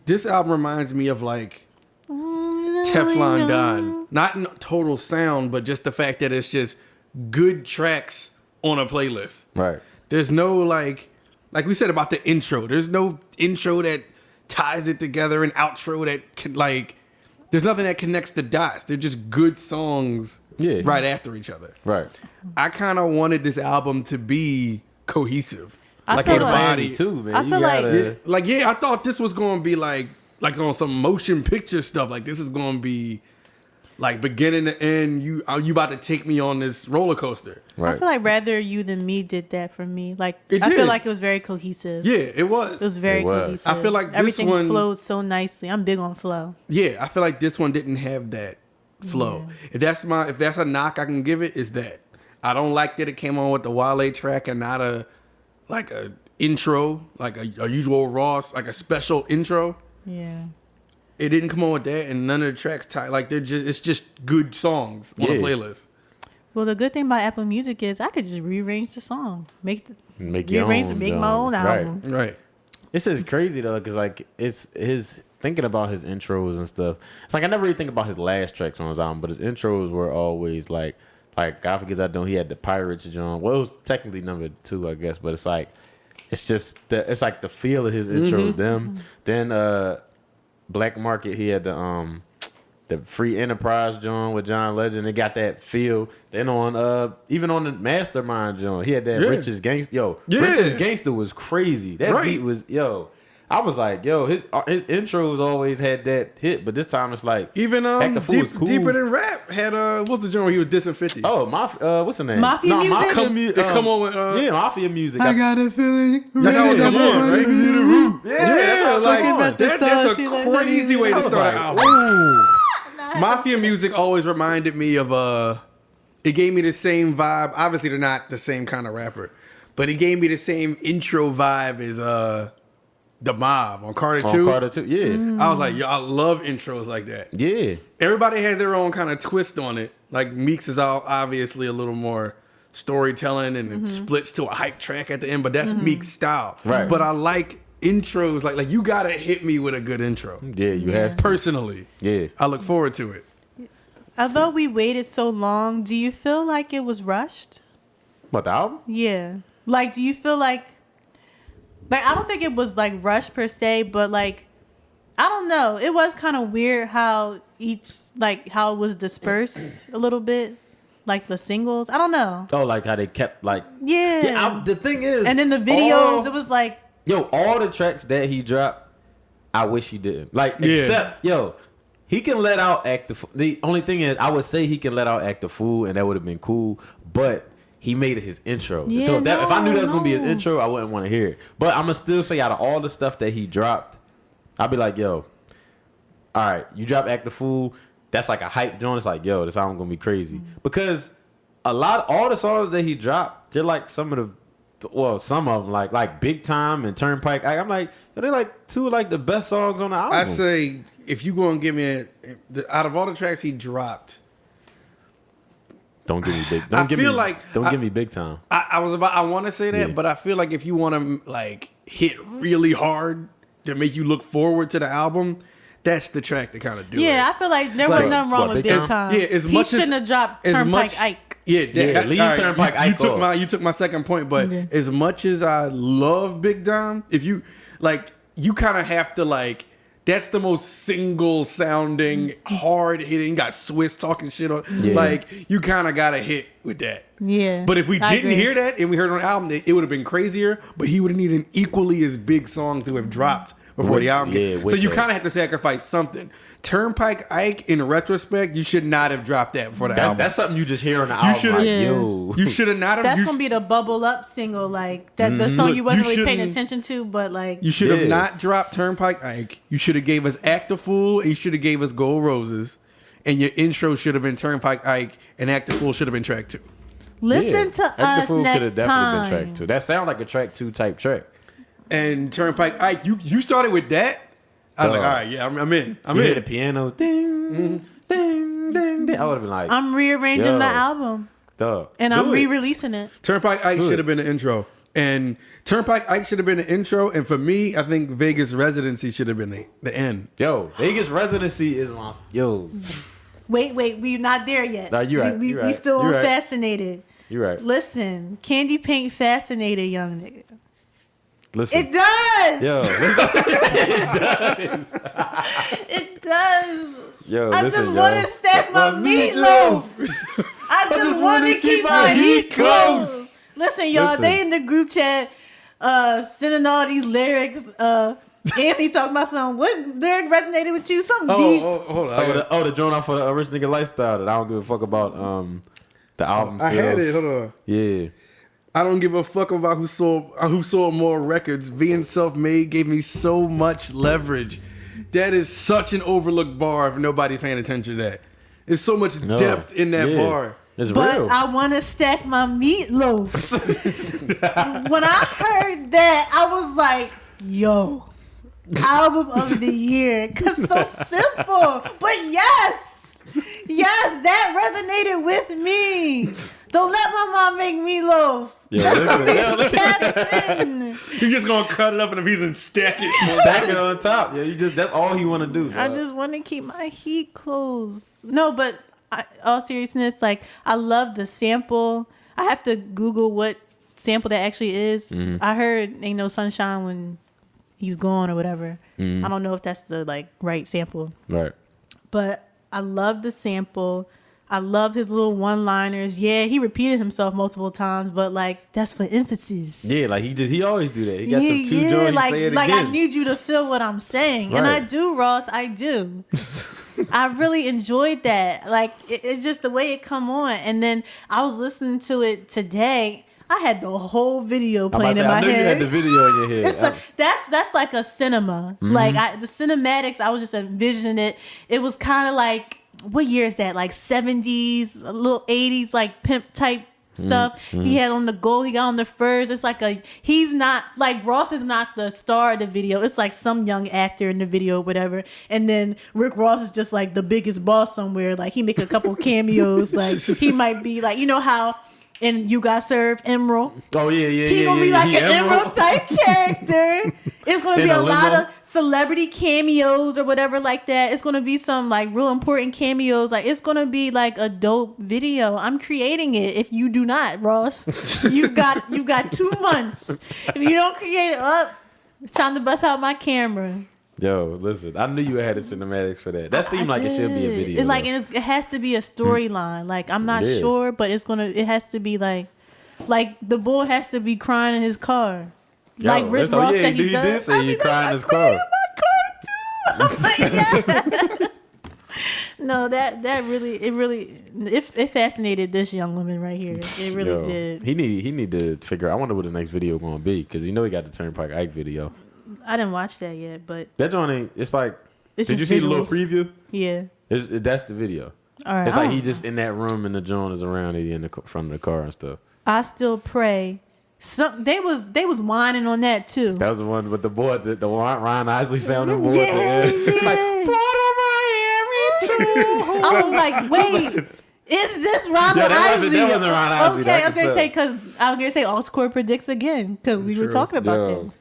Speaker 5: This album reminds me of like Teflon Don. Not in total sound, but just the fact that it's just good tracks on a playlist.
Speaker 3: Right.
Speaker 5: There's no like we said about the intro. There's no intro that ties it together, and outro that can like. There's nothing that connects the dots. They're just good songs, right after each other.
Speaker 3: Right.
Speaker 5: I kind of wanted this album to be cohesive,
Speaker 4: I
Speaker 5: like
Speaker 4: feel
Speaker 5: in
Speaker 4: like-
Speaker 5: body
Speaker 3: too, man.
Speaker 4: I
Speaker 3: You
Speaker 4: feel like-
Speaker 3: gotta,
Speaker 5: Yeah, I thought this was going to be like on some motion picture stuff. Like this is going to be like beginning to end. You about to take me on this roller coaster.
Speaker 3: right.
Speaker 4: I feel like Rather You Than Me did that for me. Like
Speaker 5: It
Speaker 4: I feel
Speaker 5: did.
Speaker 4: like it was very cohesive.
Speaker 5: Yeah, it was.
Speaker 4: It was very
Speaker 3: It was.
Speaker 4: cohesive.
Speaker 5: I feel like this
Speaker 4: everything
Speaker 5: one-
Speaker 4: flowed so nicely. I'm big on flow.
Speaker 5: Yeah, I feel like this one didn't have that flow. If that's a knock I can give it, is that I don't like that it came on with the Wale track and not a intro, like a usual Ross, like a special intro.
Speaker 4: Yeah.
Speaker 5: It didn't come on with that, and none of the tracks tie. Like it's just good songs on a
Speaker 3: Yeah.
Speaker 5: playlist.
Speaker 4: Well, the good thing about Apple Music is I could just rearrange the song, make
Speaker 3: your
Speaker 4: rearrange
Speaker 3: own
Speaker 4: and make my
Speaker 3: genre.
Speaker 4: own
Speaker 3: Right.
Speaker 4: album.
Speaker 5: Right.
Speaker 3: It's just crazy though, because like it's his thinking about his intros and stuff. It's like I never really think about his last tracks on his album, but his intros were always like God Forgives I Don't. He had the Pirates John. Well, it was technically number 2, I guess, but it's like it's just it's like the feel of his intros. Them then Black Market. He had the Free Enterprise John with John Legend. They got that feel. Then on even on the Mastermind John, he had that
Speaker 5: Yeah.
Speaker 3: Richest Gangster. Yo,
Speaker 5: Yeah.
Speaker 3: Richest Gangster was crazy. That
Speaker 5: Right.
Speaker 3: beat was I was like, yo, his intros always had that hit, but this time it's like
Speaker 5: Even
Speaker 3: Act the Fool is cool.
Speaker 5: Deeper Than Rap had what's the genre where he was dissing 50?
Speaker 3: Oh, what's the name?
Speaker 4: Mafia Music?
Speaker 3: Come
Speaker 5: on with
Speaker 3: Mafia Music.
Speaker 5: got a feeling. That's how it come on, right?
Speaker 3: Yeah,
Speaker 5: like
Speaker 4: at the
Speaker 5: that's
Speaker 4: stars,
Speaker 5: a
Speaker 4: she like,
Speaker 5: crazy way
Speaker 3: I
Speaker 5: to
Speaker 3: was
Speaker 5: start
Speaker 3: like,
Speaker 5: an album. Mafia Music always reminded me of it gave me the same vibe. Obviously they're not the same kind of rapper, but it gave me the same intro vibe as The Mob on Carter 2.
Speaker 3: Carter 2, yeah.
Speaker 5: I was like, yo, I love intros like that.
Speaker 3: Yeah.
Speaker 5: Everybody has their own kind of twist on it. Like Meeks is obviously a little more storytelling and it splits to a hype track at the end, but that's Meek's style.
Speaker 3: Right.
Speaker 5: But I like intros, like you gotta hit me with a good intro.
Speaker 3: Yeah, you have to.
Speaker 5: Personally.
Speaker 3: Yeah.
Speaker 5: I look forward to it.
Speaker 4: Although we waited so long, do you feel like it was rushed?
Speaker 3: What, the album?
Speaker 4: Yeah. Like, do you feel like I don't think it was like rushed per se, but like, I don't know. It was kind of weird how how it was dispersed a little bit, like the singles. I don't know.
Speaker 3: Oh, like how they kept like.
Speaker 4: Yeah.
Speaker 3: The thing is.
Speaker 4: And then the videos, it was like,
Speaker 3: all the tracks that he dropped, I wish he didn't. Like,
Speaker 5: Yeah.
Speaker 3: except, yo, he can let out act the fool. The only thing is, I would say he can let out act the fool, and that would have been cool. But he made it his intro.
Speaker 4: Yeah,
Speaker 3: So if I knew that was gonna be his
Speaker 4: no.
Speaker 3: intro, I wouldn't want to hear it. But I'm gonna still say, out of all the stuff that he dropped, I'd be like, yo, all right, you drop act the fool. That's like a hype joint. It's like, yo, this album gonna be crazy because all the songs that he dropped, they're like some of them like Big Time and Turnpike. I'm like, yo, they're like two of like the best songs on the album.
Speaker 5: I say if you gonna give me out of all the tracks he dropped,
Speaker 3: don't give me big.
Speaker 5: I feel like
Speaker 3: don't give me Big Time.
Speaker 5: I want to say that,
Speaker 3: Yeah.
Speaker 5: but I feel like if you want to like hit really hard to make you look forward to the album, that's the track to kind of do it.
Speaker 4: Yeah, I feel like there
Speaker 5: Like,
Speaker 4: was nothing wrong
Speaker 3: what,
Speaker 4: with
Speaker 3: Big
Speaker 4: Big
Speaker 3: Time?
Speaker 4: Time.
Speaker 5: Yeah, as
Speaker 4: he
Speaker 5: much as-
Speaker 4: shouldn't have dropped
Speaker 5: as
Speaker 4: Turnpike
Speaker 5: much-
Speaker 4: Ike.
Speaker 5: Yeah,
Speaker 3: leave
Speaker 5: all right,
Speaker 3: Turnpike
Speaker 5: you
Speaker 3: Ike
Speaker 5: took
Speaker 3: off.
Speaker 5: you took my second point, but
Speaker 4: Yeah.
Speaker 5: as much as I love Big Dom, if you like, you kind of have to like. That's the most single sounding, hard hitting. Got Swiss talking shit on.
Speaker 3: Yeah.
Speaker 5: Like you kind of got to hit with that.
Speaker 4: Yeah.
Speaker 5: But if we
Speaker 4: I
Speaker 5: didn't
Speaker 4: agree.
Speaker 5: hear that and we heard it on the album, it would have been crazier. But he would have needed an equally as big song to have dropped before the album.
Speaker 3: Yeah,
Speaker 5: So
Speaker 3: with
Speaker 5: you
Speaker 3: that.
Speaker 5: kind of have to sacrifice something. Turnpike Ike, in retrospect, you should not have dropped that before the album.
Speaker 3: That's something you just hear on the album.
Speaker 5: shoulda-
Speaker 3: Like,
Speaker 4: Yeah.
Speaker 3: yo,
Speaker 5: You should have not have.
Speaker 4: That's
Speaker 5: you
Speaker 4: gonna be the bubble up single, like that the song
Speaker 5: Look,
Speaker 4: you wasn't
Speaker 5: you
Speaker 4: really paying
Speaker 5: shouldn't-
Speaker 4: attention to, but like
Speaker 5: You should have
Speaker 3: Yeah.
Speaker 5: not dropped Turnpike Ike. You should have gave us Act a Fool, and you should have gave us Gold Roses, and your intro should have been Turnpike Ike, and Act a Fool should have been track 2.
Speaker 4: listen to
Speaker 3: Act the
Speaker 4: us
Speaker 3: Fool
Speaker 4: next
Speaker 3: could've definitely been
Speaker 4: time.
Speaker 3: track 2. That sound like a track 2 type track.
Speaker 5: And Turnpike Ike, you started with that. I was like,
Speaker 3: Dog.
Speaker 5: all right, yeah, I'm in. I'm
Speaker 3: You hear
Speaker 5: in.
Speaker 3: the piano, ding, ding, ding, ding. I would have been like,
Speaker 4: I'm rearranging
Speaker 3: Yo.
Speaker 4: the album
Speaker 3: dog.
Speaker 4: and
Speaker 3: do
Speaker 4: I'm
Speaker 3: it.
Speaker 4: re-releasing it.
Speaker 5: Turnpike Ike
Speaker 3: Good.
Speaker 5: should have been the intro, and Turnpike Ike should have been the intro. And for me, I think Vegas Residency should have been the end.
Speaker 3: Yo, Vegas Residency is my yo.
Speaker 4: Wait, we're not there yet.
Speaker 3: Nah, you right,
Speaker 4: We
Speaker 3: you
Speaker 4: we
Speaker 3: right,
Speaker 4: still
Speaker 3: you
Speaker 4: on
Speaker 3: right.
Speaker 4: Fascinated.
Speaker 3: You're right.
Speaker 4: Listen, Candy Paint Fascinated, young nigga.
Speaker 3: Listen,
Speaker 4: It does.
Speaker 3: yo, listen,
Speaker 4: It does.
Speaker 3: yo,
Speaker 4: I
Speaker 3: listen,
Speaker 4: just
Speaker 3: yo.
Speaker 4: want to stack my meatloaf. I just want to keep my heat close. Listen, y'all,
Speaker 3: Listen.
Speaker 4: they in the group chat sending all these lyrics. Anthony talking about something. What lyric resonated with you? Something deep.
Speaker 5: Hold on.
Speaker 3: The joint off for the Rich Nigga Lifestyle that I don't give a fuck about. The album
Speaker 5: I
Speaker 3: sales.
Speaker 5: had it. Hold on.
Speaker 3: Yeah.
Speaker 5: I don't give a fuck about who sold more records. Being self-made gave me so much leverage. That is such an overlooked bar if nobody's paying attention to that. There's so much
Speaker 3: No.
Speaker 5: depth in that
Speaker 3: Yeah.
Speaker 5: bar.
Speaker 3: It's
Speaker 4: But
Speaker 3: real.
Speaker 4: I want to stack my meatloaf. When I heard that, I was like, yo, album of the year. Because so simple. But yes, that resonated with me. Don't let my mom make meatloaf.
Speaker 3: Yeah, listen,
Speaker 4: Captain.
Speaker 5: You're just gonna cut it up in a piece and stack it.
Speaker 3: stack it on top. Yeah, that's all he want to do.
Speaker 4: I
Speaker 3: dog.
Speaker 4: just want to keep my heat close. No, but all seriousness, like I love the sample. I have to Google what sample that actually is. I heard "Ain't No Sunshine" when he's gone or whatever. I don't know if that's the like right sample,
Speaker 3: Right.
Speaker 4: but I love the sample. I love his little one-liners. Yeah, he repeated himself multiple times, but like that's for emphasis.
Speaker 3: Yeah, like he always do that. He got the two joints.
Speaker 4: like,
Speaker 3: Say it
Speaker 4: like
Speaker 3: again.
Speaker 4: I need you to feel what I'm saying, and I
Speaker 3: Right.
Speaker 4: do, Ross. I do. I really enjoyed that. Like it's just the way it come on, and then I was listening to it today. I had the whole video
Speaker 3: I'm about
Speaker 4: playing
Speaker 3: to
Speaker 4: in
Speaker 3: say,
Speaker 4: my
Speaker 3: I knew
Speaker 4: head.
Speaker 3: you had the video in your head.
Speaker 4: It's like, that's like a cinema. Like the cinematics, I was just envisioning it. It was kind of like, what year is that? Like 70s, a little 80s, like pimp type stuff. He had on the gold, he got on the furs. It's like he's not, like Ross is not the star of the video. It's like some young actor in the video, whatever. And then Rick Ross is just like the biggest boss somewhere. Like he make a couple cameos. Like he might be like, you know how in You Got Served, Emerald.
Speaker 3: Oh yeah.
Speaker 4: He gonna be like an Emerald type character. It's gonna
Speaker 3: In
Speaker 4: be
Speaker 3: a
Speaker 4: a lot
Speaker 3: limo?
Speaker 4: of celebrity cameos or whatever like that. It's gonna be some like real important cameos. Like it's gonna be like a dope video. I'm creating it. If you do not, Ross, you've got 2 months. If you don't create it up, it's time to bust out my camera.
Speaker 3: Yo, listen, I knew you had the cinematics for that. That seemed like it should be a video.
Speaker 4: It's like
Speaker 3: though.
Speaker 4: it has to be a storyline. Like I'm not
Speaker 3: Yeah.
Speaker 4: sure, but it has to be like the bull has to be crying in his car.
Speaker 3: Yo,
Speaker 4: Like Rick
Speaker 3: that's- oh,
Speaker 4: Ross
Speaker 3: yeah,
Speaker 4: said he
Speaker 3: he did
Speaker 4: does.
Speaker 3: say
Speaker 4: I
Speaker 3: he
Speaker 4: be
Speaker 3: cried in
Speaker 4: like,
Speaker 3: his
Speaker 4: I cried
Speaker 3: car.
Speaker 4: in my car No, that really it fascinated this young woman right here. It really did.
Speaker 3: He need to figure out. I wonder what the next video going to be because he got the Turnpike Ike video.
Speaker 4: I didn't watch that yet, but
Speaker 3: That joint ain't. It's like.
Speaker 4: it's
Speaker 3: Did you
Speaker 4: just
Speaker 3: see the little
Speaker 4: visuals.
Speaker 3: preview?
Speaker 4: Yeah.
Speaker 3: That's the video.
Speaker 4: All right.
Speaker 3: It's like he just in that room and the joint is around it in the front of the car and stuff.
Speaker 4: I still pray. They was whining on that too.
Speaker 3: That was the one with the boy, the Ryan Isley sounding boy.
Speaker 4: Yeah,
Speaker 3: at the end.
Speaker 4: yeah.
Speaker 3: Like,
Speaker 4: I was like, wait, is this Ron
Speaker 3: Yeah, that
Speaker 4: Isley?
Speaker 3: wasn't Ron Isley,
Speaker 4: Okay,
Speaker 3: that
Speaker 4: I was gonna
Speaker 3: could
Speaker 4: say because I was gonna say Allscore predicts again because we were
Speaker 5: True.
Speaker 4: talking about
Speaker 3: Yo.
Speaker 4: that.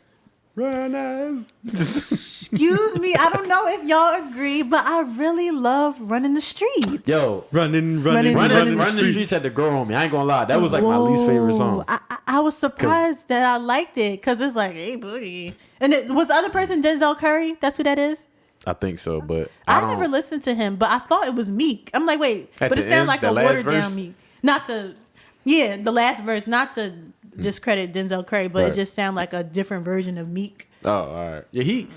Speaker 3: Ryan Isley.
Speaker 4: Excuse me, I don't know if y'all agree, but I really love running the streets.
Speaker 3: Yo,
Speaker 5: Running
Speaker 4: Running
Speaker 3: Run the streets had to grow on me. I ain't gonna lie. That was like my least favorite song.
Speaker 4: I was surprised that I liked it because it's like, hey, boogie. And it was the other person Denzel Curry? That's who that is?
Speaker 3: I think so, but
Speaker 4: I
Speaker 3: don't,
Speaker 4: never listened to him, but I thought it was Meek. I'm like, wait,
Speaker 3: At
Speaker 4: but it
Speaker 3: the
Speaker 4: sounded
Speaker 3: end,
Speaker 4: like
Speaker 3: the
Speaker 4: a
Speaker 3: last
Speaker 4: watered
Speaker 3: verse?
Speaker 4: down Meek. Not to, yeah, the last verse, not to discredit Denzel Curry, but
Speaker 3: Right.
Speaker 4: it just sounded like a different version of Meek.
Speaker 3: Oh, all right. Yeah, he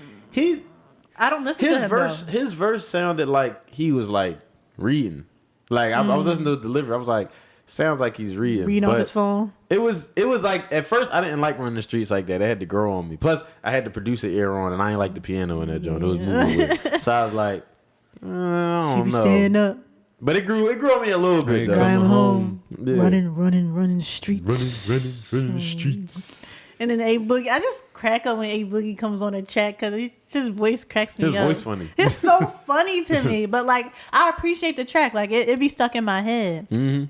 Speaker 4: I don't listen to him.
Speaker 3: his verse sounded like he was like reading. Like I was listening to his delivery. I was like, sounds like he's reading.
Speaker 4: Read on
Speaker 3: but
Speaker 4: his phone.
Speaker 3: It was like at first I didn't like running the streets like that. It had to grow on me. Plus I had the producer ear on, and I ain't like the piano in that joint. It was moving with it. So I was like, I
Speaker 4: She
Speaker 3: don't
Speaker 4: be
Speaker 3: know.
Speaker 4: staying up,
Speaker 3: But it grew on me a little bit though.
Speaker 4: driving home,
Speaker 3: Yeah.
Speaker 4: running the streets.
Speaker 1: Running the streets.
Speaker 4: And then A Boogie, I just crack up when A Boogie comes on the chat because his voice cracks me
Speaker 3: His
Speaker 4: up.
Speaker 3: voice funny.
Speaker 4: It's so funny to me, but like I appreciate the track. Like it be stuck in my head.
Speaker 3: Mm-hmm.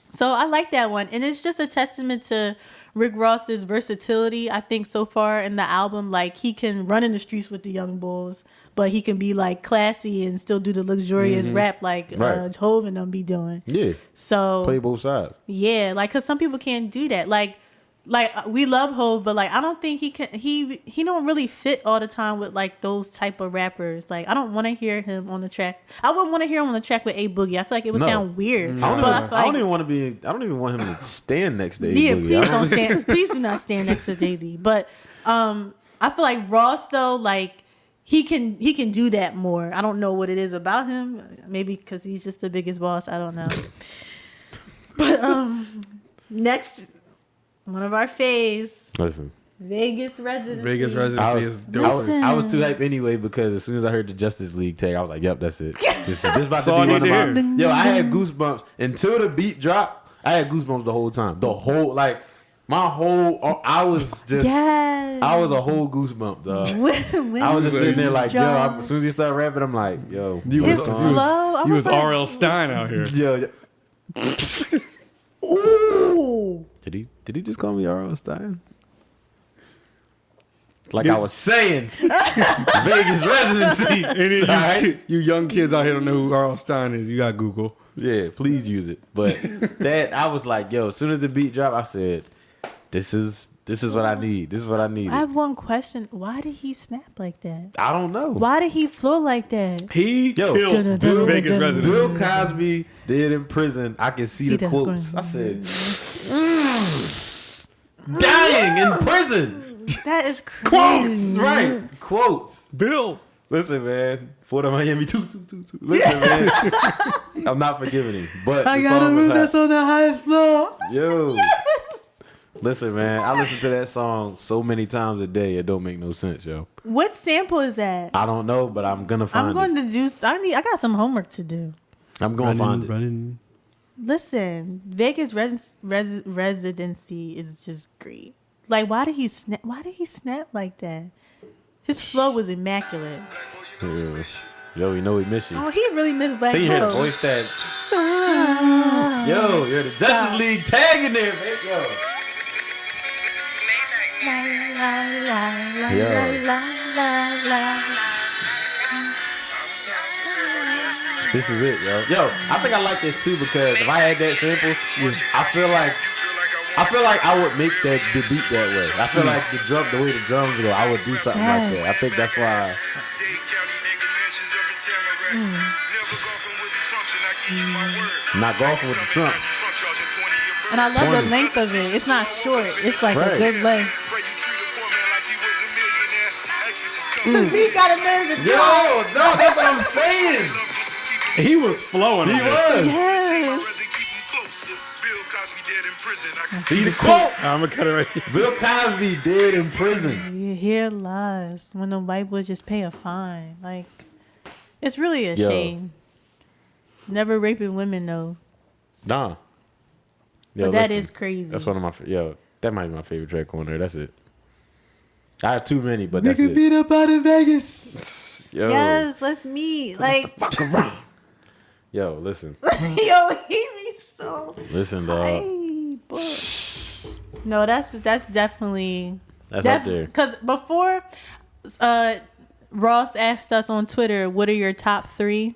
Speaker 4: So I like that one, and it's just a testament to Rick Ross's versatility. I think so far in the album, like he can run in the streets with the young bulls, but he can be like classy and still do the luxurious rap like
Speaker 3: Right.
Speaker 4: Hov and them be doing.
Speaker 3: Yeah.
Speaker 4: So
Speaker 3: Play both sides.
Speaker 4: yeah, like because some people can't do that. Like we love Hov, but like I don't think he can. He don't really fit all the time with like those type of rappers. Like I don't want to hear him on the track. I wouldn't want to hear him on the track with A Boogie. I feel like it would
Speaker 3: No.
Speaker 4: sound weird.
Speaker 3: I don't,
Speaker 4: But
Speaker 3: even, I don't even want to be. I don't even want him to stand next to A
Speaker 4: yeah,
Speaker 3: Boogie.
Speaker 4: please
Speaker 3: I
Speaker 4: don't stand. Please do not stand next to Daisy. But I feel like Ross though, like he can do that more. I don't know what it is about him. Maybe because he's just the biggest boss. I don't know. But next. One of our faves,
Speaker 3: Listen,
Speaker 4: Vegas residency.
Speaker 5: Vegas
Speaker 3: I
Speaker 5: residency
Speaker 3: was,
Speaker 5: is dope.
Speaker 3: I was too hype anyway because as soon as I heard the Justice League tag, I was like, "Yep, that's it. This about
Speaker 5: That's
Speaker 3: to
Speaker 5: all
Speaker 3: be
Speaker 5: I
Speaker 3: one of
Speaker 5: need to
Speaker 3: my." Yo, I had goosebumps until the beat dropped. I had goosebumps the whole time. The whole my whole. I was just.
Speaker 4: Yes.
Speaker 3: I was a whole goosebump, dog. I was just sitting there like, yo. As soon as he started rapping, I'm like, yo.
Speaker 5: You
Speaker 4: His
Speaker 5: was-
Speaker 4: flow. I
Speaker 5: He was
Speaker 4: like,
Speaker 5: R.L. Stein out here.
Speaker 3: Yo,
Speaker 4: ooh.
Speaker 3: did he just call me R.L. Stein? Like I was saying, Vegas residency.
Speaker 5: Any of
Speaker 3: All right?
Speaker 5: you young kids out here don't know who R.L. Stein is. You got Google.
Speaker 3: Yeah, please use it. But that I was like, yo, as soon as the beat dropped, I said, this is what I need. This is what I need.
Speaker 4: I have one question. Why did he snap like that?
Speaker 3: I don't know.
Speaker 4: Why did he flow like that?
Speaker 5: He
Speaker 3: Yo,
Speaker 5: killed
Speaker 4: Bill-
Speaker 5: Vegas residency.
Speaker 3: Bill Cosby did in prison. I can see the
Speaker 4: that
Speaker 3: quotes.
Speaker 4: going-
Speaker 3: I said, dying in prison.
Speaker 4: That is crazy.
Speaker 3: Quotes, right? Quotes.
Speaker 5: Bill.
Speaker 3: Listen, man. For the Miami 2. Listen, man. I'm not forgiving him. But
Speaker 4: I
Speaker 3: the
Speaker 4: got a
Speaker 3: song was
Speaker 4: room
Speaker 3: hot.
Speaker 4: that's on the highest floor.
Speaker 3: Yo. Listen, man. I listen to that song so many times a day. It don't make no sense, yo.
Speaker 4: What sample is that?
Speaker 3: I don't know, but I'm gonna find
Speaker 4: I'm going
Speaker 3: it.
Speaker 4: to do. I got some homework to do.
Speaker 3: I'm gonna find it.
Speaker 5: Running.
Speaker 4: Listen, Vegas residency is just great. Like, why did he snap? Why did he snap like that? His flow was immaculate.
Speaker 3: Yeah. Yo, you know we miss you.
Speaker 4: Oh, he really missed Black
Speaker 3: Think you hear the
Speaker 4: Widow.
Speaker 3: voice that? Yo, you're the Justice League tag in there, man. Yo. This is it, yo. Yo, I think I like this too because if I had that sample, I feel like I would make the beat that way. I feel like the way the drums go, I would do something like that. I think that's why. Not golfing with the Trump.
Speaker 4: And I love
Speaker 3: 20.
Speaker 4: the length of it. It's not short. It's like
Speaker 3: Right.
Speaker 4: a good length. He got a nerve to
Speaker 3: Yo, no, that's what I'm saying.
Speaker 2: He was flowing.
Speaker 3: He
Speaker 2: on this.
Speaker 3: was.
Speaker 4: Yes.
Speaker 3: See the quote?
Speaker 2: I'm gonna cut it right here.
Speaker 3: Bill Cosby dead in prison.
Speaker 4: You hear lies when the white boys just pay a fine. Like, it's really a
Speaker 3: Yo.
Speaker 4: shame. Never raping women though.
Speaker 3: Nah. Yo,
Speaker 4: But that
Speaker 3: listen,
Speaker 4: is crazy.
Speaker 3: That's one of my that might be my favorite track on there. That's it. I have too many, but that's it.
Speaker 2: beat up out in Vegas.
Speaker 3: Yo,
Speaker 4: Yes, let's meet. Like,
Speaker 3: fuck around. Yo, listen,
Speaker 4: yo, he be so.
Speaker 3: listen, dog.
Speaker 4: Hey, boy. No, that's definitely
Speaker 3: That's up there.
Speaker 4: because before, Ross asked us on Twitter, "What are your top 3?"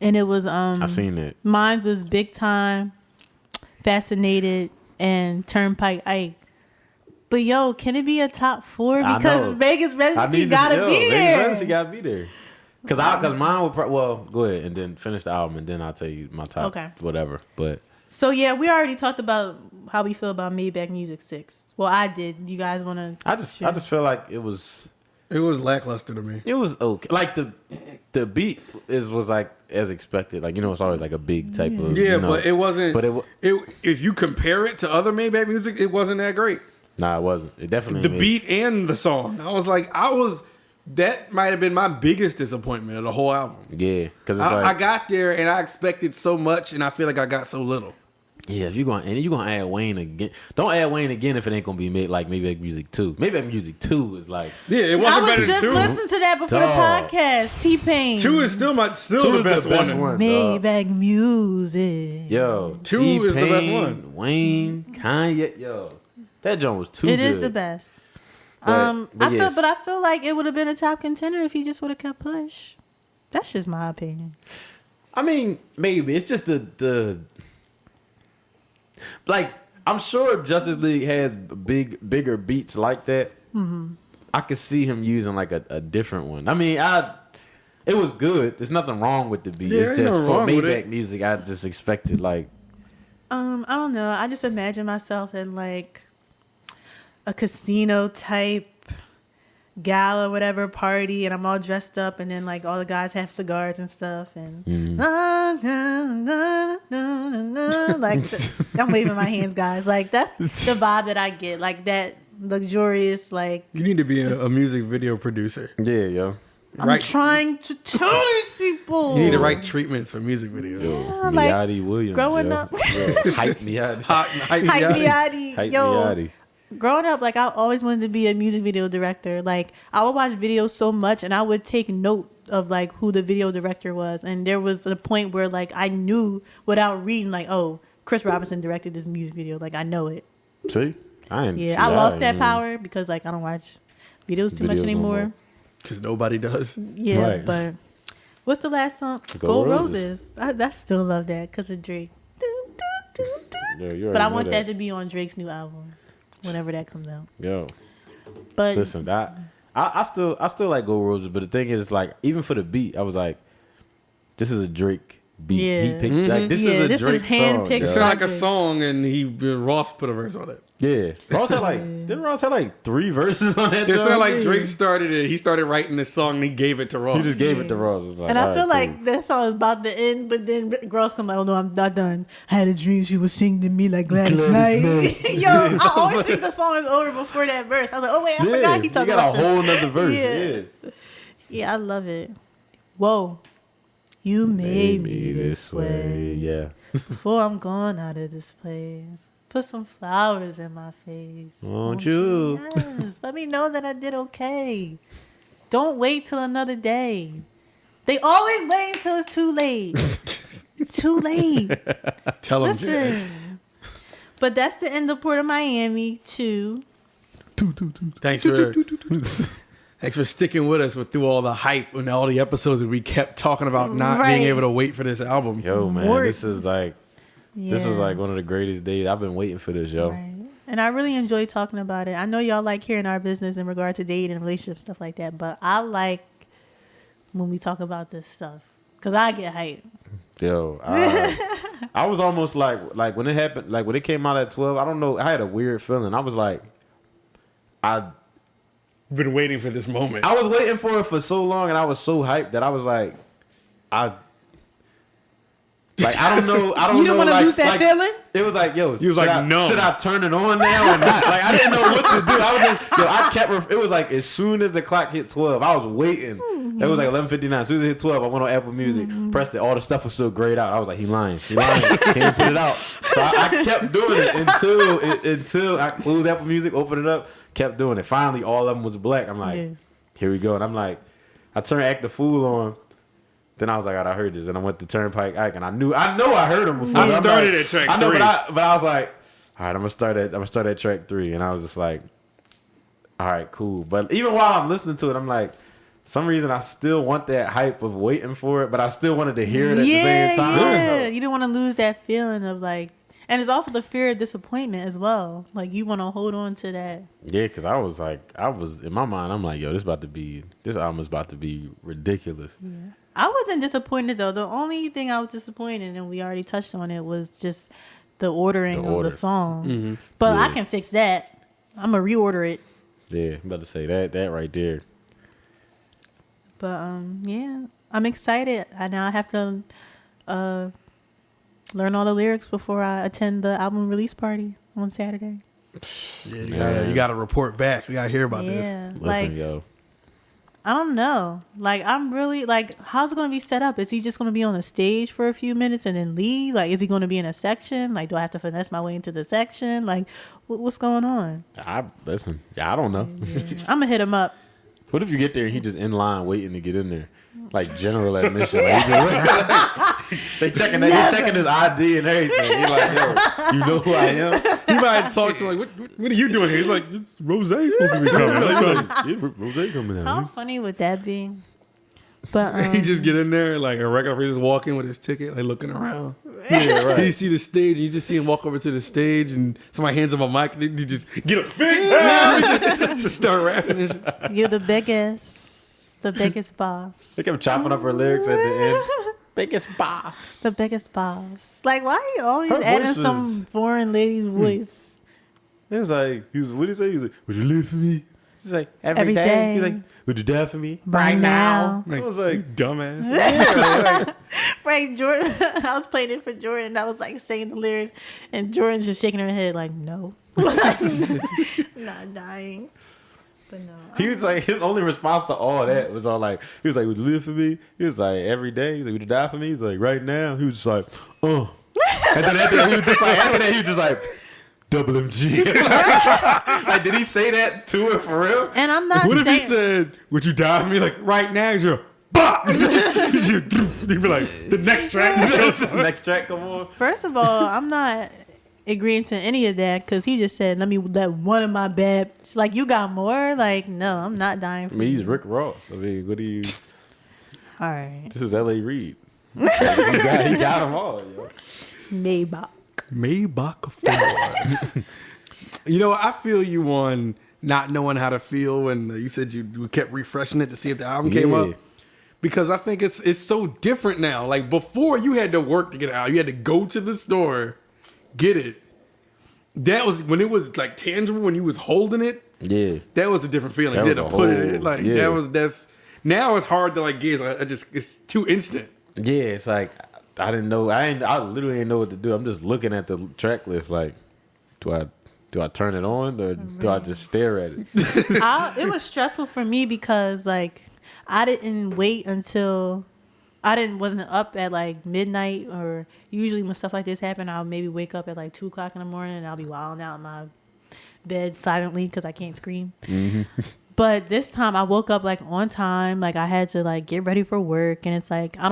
Speaker 4: And it was
Speaker 3: I seen it.
Speaker 4: mine was Big Time, Fascinated, and Turnpike Ike. But yo, can it be a top 4?
Speaker 3: I
Speaker 4: Because
Speaker 3: know.
Speaker 4: Vegas
Speaker 3: I
Speaker 4: Residency
Speaker 3: need
Speaker 4: gotta be
Speaker 3: Vegas
Speaker 4: there.
Speaker 3: Residency gotta be there. Cause mine would well go ahead and then finish the album and then I'll tell you my top
Speaker 4: Okay.
Speaker 3: whatever. But
Speaker 4: So yeah, we already talked about how we feel about Maybach Music 6. Well, I did. You guys want to?
Speaker 3: I just feel like it was
Speaker 2: lackluster to me.
Speaker 3: okay. Like the beat was like as expected. Like it's always like a big type of
Speaker 2: Yeah, but it wasn't.
Speaker 3: But
Speaker 2: if you compare it to other Maybach music, it wasn't that great.
Speaker 3: Nah, it wasn't. It definitely
Speaker 2: The beat and the song, that might have been my biggest disappointment of the whole album.
Speaker 3: Yeah, because it's
Speaker 2: I got there and I expected so much, and I feel like I got so little.
Speaker 3: yeah. If you're gonna add Wayne again, don't add Wayne again if it ain't gonna be made like Maybach Music 2. Maybach Music 2 is like
Speaker 2: Yeah, it
Speaker 4: I
Speaker 2: wasn't
Speaker 4: was
Speaker 2: better than
Speaker 4: just
Speaker 2: 2.
Speaker 4: listening to that before
Speaker 3: Dog.
Speaker 4: the podcast. T-Pain.
Speaker 2: 2 is still
Speaker 3: Two
Speaker 2: the
Speaker 3: is
Speaker 2: best one.
Speaker 3: dog.
Speaker 4: Maybach Music.
Speaker 3: Yo,
Speaker 2: 2 is the best
Speaker 3: T-Pain,
Speaker 2: one.
Speaker 3: Wayne, Kanye, yo, that joint was too
Speaker 4: It
Speaker 3: good.
Speaker 4: is the best.
Speaker 3: But yes.
Speaker 4: I feel like it would have been a top contender if he just would have kept push. That's just my opinion.
Speaker 3: I mean, maybe it's just the like. I'm sure Justice League has bigger beats like that. Mm-hmm. I could see him using like a different one. I mean, it was good. There's nothing wrong with the beat.
Speaker 2: Yeah,
Speaker 3: It's
Speaker 2: ain't
Speaker 3: just
Speaker 2: nothing
Speaker 3: for
Speaker 2: wrong with
Speaker 3: Maybach
Speaker 2: it.
Speaker 3: music. I just expected like
Speaker 4: I don't know. I just imagine myself in like a casino type gala, whatever party, and I'm all dressed up, and then like all the guys have cigars and stuff, and like I'm waving my hands, guys. Like that's the vibe that I get, like that luxurious. Like
Speaker 2: You need to be a music video producer.
Speaker 3: yeah, yo.
Speaker 4: I'm trying to tell these people.
Speaker 2: You need to write treatments for music videos.
Speaker 3: Yo,
Speaker 4: Yeah, like,
Speaker 3: Miyadi Williams.
Speaker 4: growing
Speaker 3: yo.
Speaker 4: up-
Speaker 3: Yo, hype Miyadi.
Speaker 2: Hot and hype
Speaker 4: Hype
Speaker 2: Yachty.
Speaker 4: Miyadi.
Speaker 3: Hype
Speaker 4: Yo,
Speaker 3: Miyadi.
Speaker 4: growing up, like I always wanted to be a music video director. Like I would watch videos so much, and I would take note of like who the video director was. And there was a point where like I knew without reading, like, oh, Chris Robinson directed this music video. Like I know it.
Speaker 3: See, I
Speaker 4: lost that power because like I don't watch videos too much
Speaker 3: Videos no
Speaker 4: anymore.
Speaker 3: more.
Speaker 2: Because nobody does.
Speaker 4: Yeah,
Speaker 3: Right.
Speaker 4: but what's the last song?
Speaker 3: Gold
Speaker 4: Gold
Speaker 3: Roses.
Speaker 4: Roses. I still love that because of Drake.
Speaker 3: Yo, you
Speaker 4: But I
Speaker 3: already
Speaker 4: want
Speaker 3: know
Speaker 4: that to be on Drake's new album whenever that comes out.
Speaker 3: Yo,
Speaker 4: But
Speaker 3: listen, I still like Gold Roses, but the thing is, like, even for the beat, I was like, this is a Drake beat.
Speaker 4: Yeah.
Speaker 3: He picked like this
Speaker 4: Yeah,
Speaker 3: is a
Speaker 4: this is
Speaker 3: Drake song.
Speaker 4: handpicked
Speaker 2: It
Speaker 3: yo.
Speaker 2: sounded like a
Speaker 4: Drake.
Speaker 2: song, and Ross put a verse on it.
Speaker 3: Yeah, Ross had like didn't Ross have like 3 verses on that?
Speaker 2: It
Speaker 3: joint?
Speaker 2: sounded like Drake started it. He started writing this song, and he gave it to Ross.
Speaker 3: He just gave it to Ross. It was like,
Speaker 4: and I
Speaker 3: all
Speaker 4: feel
Speaker 3: right,
Speaker 4: like that song is about to end, but then girls come like, oh no, I'm not done. I had a dream she was singing to me like Gladys Knight. Yo, I always think the song is over before that verse. I was like, oh wait, I
Speaker 3: cool.
Speaker 4: forgot he talked
Speaker 3: got
Speaker 4: about
Speaker 3: a
Speaker 4: this.
Speaker 3: whole nother verse.
Speaker 4: Yeah. Yeah, I love it. Whoa. You made me this way.
Speaker 3: Yeah.
Speaker 4: Before I'm gone out of this place. Put some flowers in my face.
Speaker 3: Won't you?
Speaker 4: Yes. Let me know that I did okay. Don't wait till another day. They always wait until it's too late. It's too late.
Speaker 2: Tell him, Jazz.
Speaker 4: Listen. But that's the end of Port of Miami 2.
Speaker 2: Thanks for sticking with us through all the hype and all the episodes that we kept talking about not being
Speaker 4: Right.
Speaker 2: able to wait for this album.
Speaker 3: Yo, man,
Speaker 4: Morris.
Speaker 3: this is like one of the greatest days. I've been waiting for this, yo.
Speaker 4: Right. And I really enjoy talking about it. I know y'all like hearing our business in regard to dating and relationships, stuff like that. But I like when we talk about this stuff because I get hyped.
Speaker 3: Yo, I was almost like when it happened, like when it came out at 12. I don't know. I had a weird feeling. I was like,
Speaker 5: been waiting for this moment.
Speaker 3: I was waiting for it for so long, and I was so hyped that I was like, I don't know. I don't
Speaker 4: You
Speaker 3: know.
Speaker 4: don't want to lose that feeling?
Speaker 3: It was like, yo,
Speaker 5: You was like, no.
Speaker 3: Should I turn it on now or not? Like, I didn't know what to do. I was just, I kept. It was like as soon as the clock hit 12, I was waiting. It was like 11:59. As soon as it hit 12, I went on Apple Music, pressed it. All the stuff was still grayed out. I was like, he lying. He didn't put it out. So I kept doing it until I closed Apple Music, opened it up, kept doing it. Finally, all of them was black. I'm like, here we go. And I'm like, I turned Act the Fool on. Then I was like, I heard this, and I went to Turnpike Ike, and I know I heard him before.
Speaker 5: I started at track 3.
Speaker 3: I know, but I was like, all right, I'm gonna start at track 3, and I was just like, all right, cool. But even while I'm listening to it, I'm like, for some reason I still want that hype of waiting for it, but I still wanted to hear it at the same time.
Speaker 4: Yeah, you don't want to lose that feeling of like, and it's also the fear of disappointment as well. Like you want to hold on to that.
Speaker 3: Yeah, because I was in my mind, I'm like, yo, this album is about to be ridiculous.
Speaker 4: Yeah. I wasn't disappointed though. The only thing I was disappointed in, and we already touched on it, was just the ordering of the song.
Speaker 5: Mm-hmm.
Speaker 4: But I can fix that. I'm gonna reorder it.
Speaker 3: Yeah, I'm about to say that right there.
Speaker 4: But yeah, I'm excited. I now have to learn all the lyrics before I attend the album release party on Saturday.
Speaker 5: Yeah, you gotta report back. We gotta hear about this.
Speaker 3: Listen,
Speaker 4: like,
Speaker 3: yo.
Speaker 4: I don't know. Like, I'm really like, how's it gonna be set up? Is he just gonna be on the stage for a few minutes and then leave? Like, is he gonna be in a section? Like, do I have to finesse my way into the section? Like, what's going on?
Speaker 3: I don't know.
Speaker 4: Yeah. I'm gonna hit him up.
Speaker 3: What if you get there and he just in line waiting to get in there? Like general admission. Like, they checking his ID and everything. He's like, yo, you know who I am?
Speaker 5: He might talk to him like, what are you doing here? He's like, it's Rose supposed to be coming. Like,
Speaker 3: Rose coming out.
Speaker 4: How funny would that be? But
Speaker 5: he just get in there like a regular person just walk in with his ticket, like looking around.
Speaker 3: Yeah, right.
Speaker 5: You see the stage, and you just see him walk over to the stage, and somebody hands him a mic, and you just get a big time, just start rapping. And shit.
Speaker 4: you're the biggest boss.
Speaker 3: They kept chopping up her lyrics at the end. Biggest boss.
Speaker 4: The biggest boss. Like, why are you always
Speaker 3: Her
Speaker 4: adding
Speaker 3: voice
Speaker 4: some foreign lady's voice?
Speaker 3: It was like, what did he say? He was like, would you live for me? He's like, every
Speaker 4: Every
Speaker 3: day.
Speaker 4: day.
Speaker 3: He's like, would you die for me?
Speaker 4: Right now.
Speaker 5: Like,
Speaker 3: I was like,
Speaker 5: dumbass.
Speaker 3: yeah, like,
Speaker 4: Right, Jordan. I was playing it for Jordan. And I was like saying the lyrics, and Jordan's just shaking her head like, no, not dying. But no,
Speaker 3: he was like, his only response to all that was all like, he was like, would you live for me? He was like, every day. He was like, would you die for me? He was like, right now. He was just like, And then after that, he was just like, double MG. Like, did he say that to her for real?
Speaker 4: and I'm not
Speaker 5: What if
Speaker 4: saying,
Speaker 5: he said, would you die for me? Like, right now, you're bah! You'd be like, the next track.
Speaker 3: Next track, come on.
Speaker 4: first of all, I'm not agreeing to any of that because he just said, let me let one of my bad, like, you got more? Like, no, I'm not dying for
Speaker 3: I mean, he's
Speaker 4: you.
Speaker 3: Rick Ross. I mean, what do you...
Speaker 4: All right.
Speaker 3: This is L.A. Reid. he got them all, yo.
Speaker 5: Maybach Ford. You know, I feel you on not knowing how to feel when you said you kept refreshing it to see if the album came up. Because I think it's so different now. Like, before, you had to work to get it out. You had to go to the store, get it. That was when it was like tangible, when you was holding it.
Speaker 3: Yeah.
Speaker 5: That was a different feeling. You had to put it in. Like, that's now it's hard to like gauge. Like, it's too instant.
Speaker 3: Yeah, it's like I didn't know. I literally didn't know what to do. I'm just looking at the track list. Like, do I turn it on or do I just stare at it?
Speaker 4: It was stressful for me because like I didn't wait until wasn't up at like midnight, or usually when stuff like this happen, I'll maybe wake up at like 2:00 in the morning and I'll be wilding out in my bed silently because I can't scream.
Speaker 3: Mm-hmm.
Speaker 4: But this time I woke up like on time. Like I had to like get ready for work, and it's like I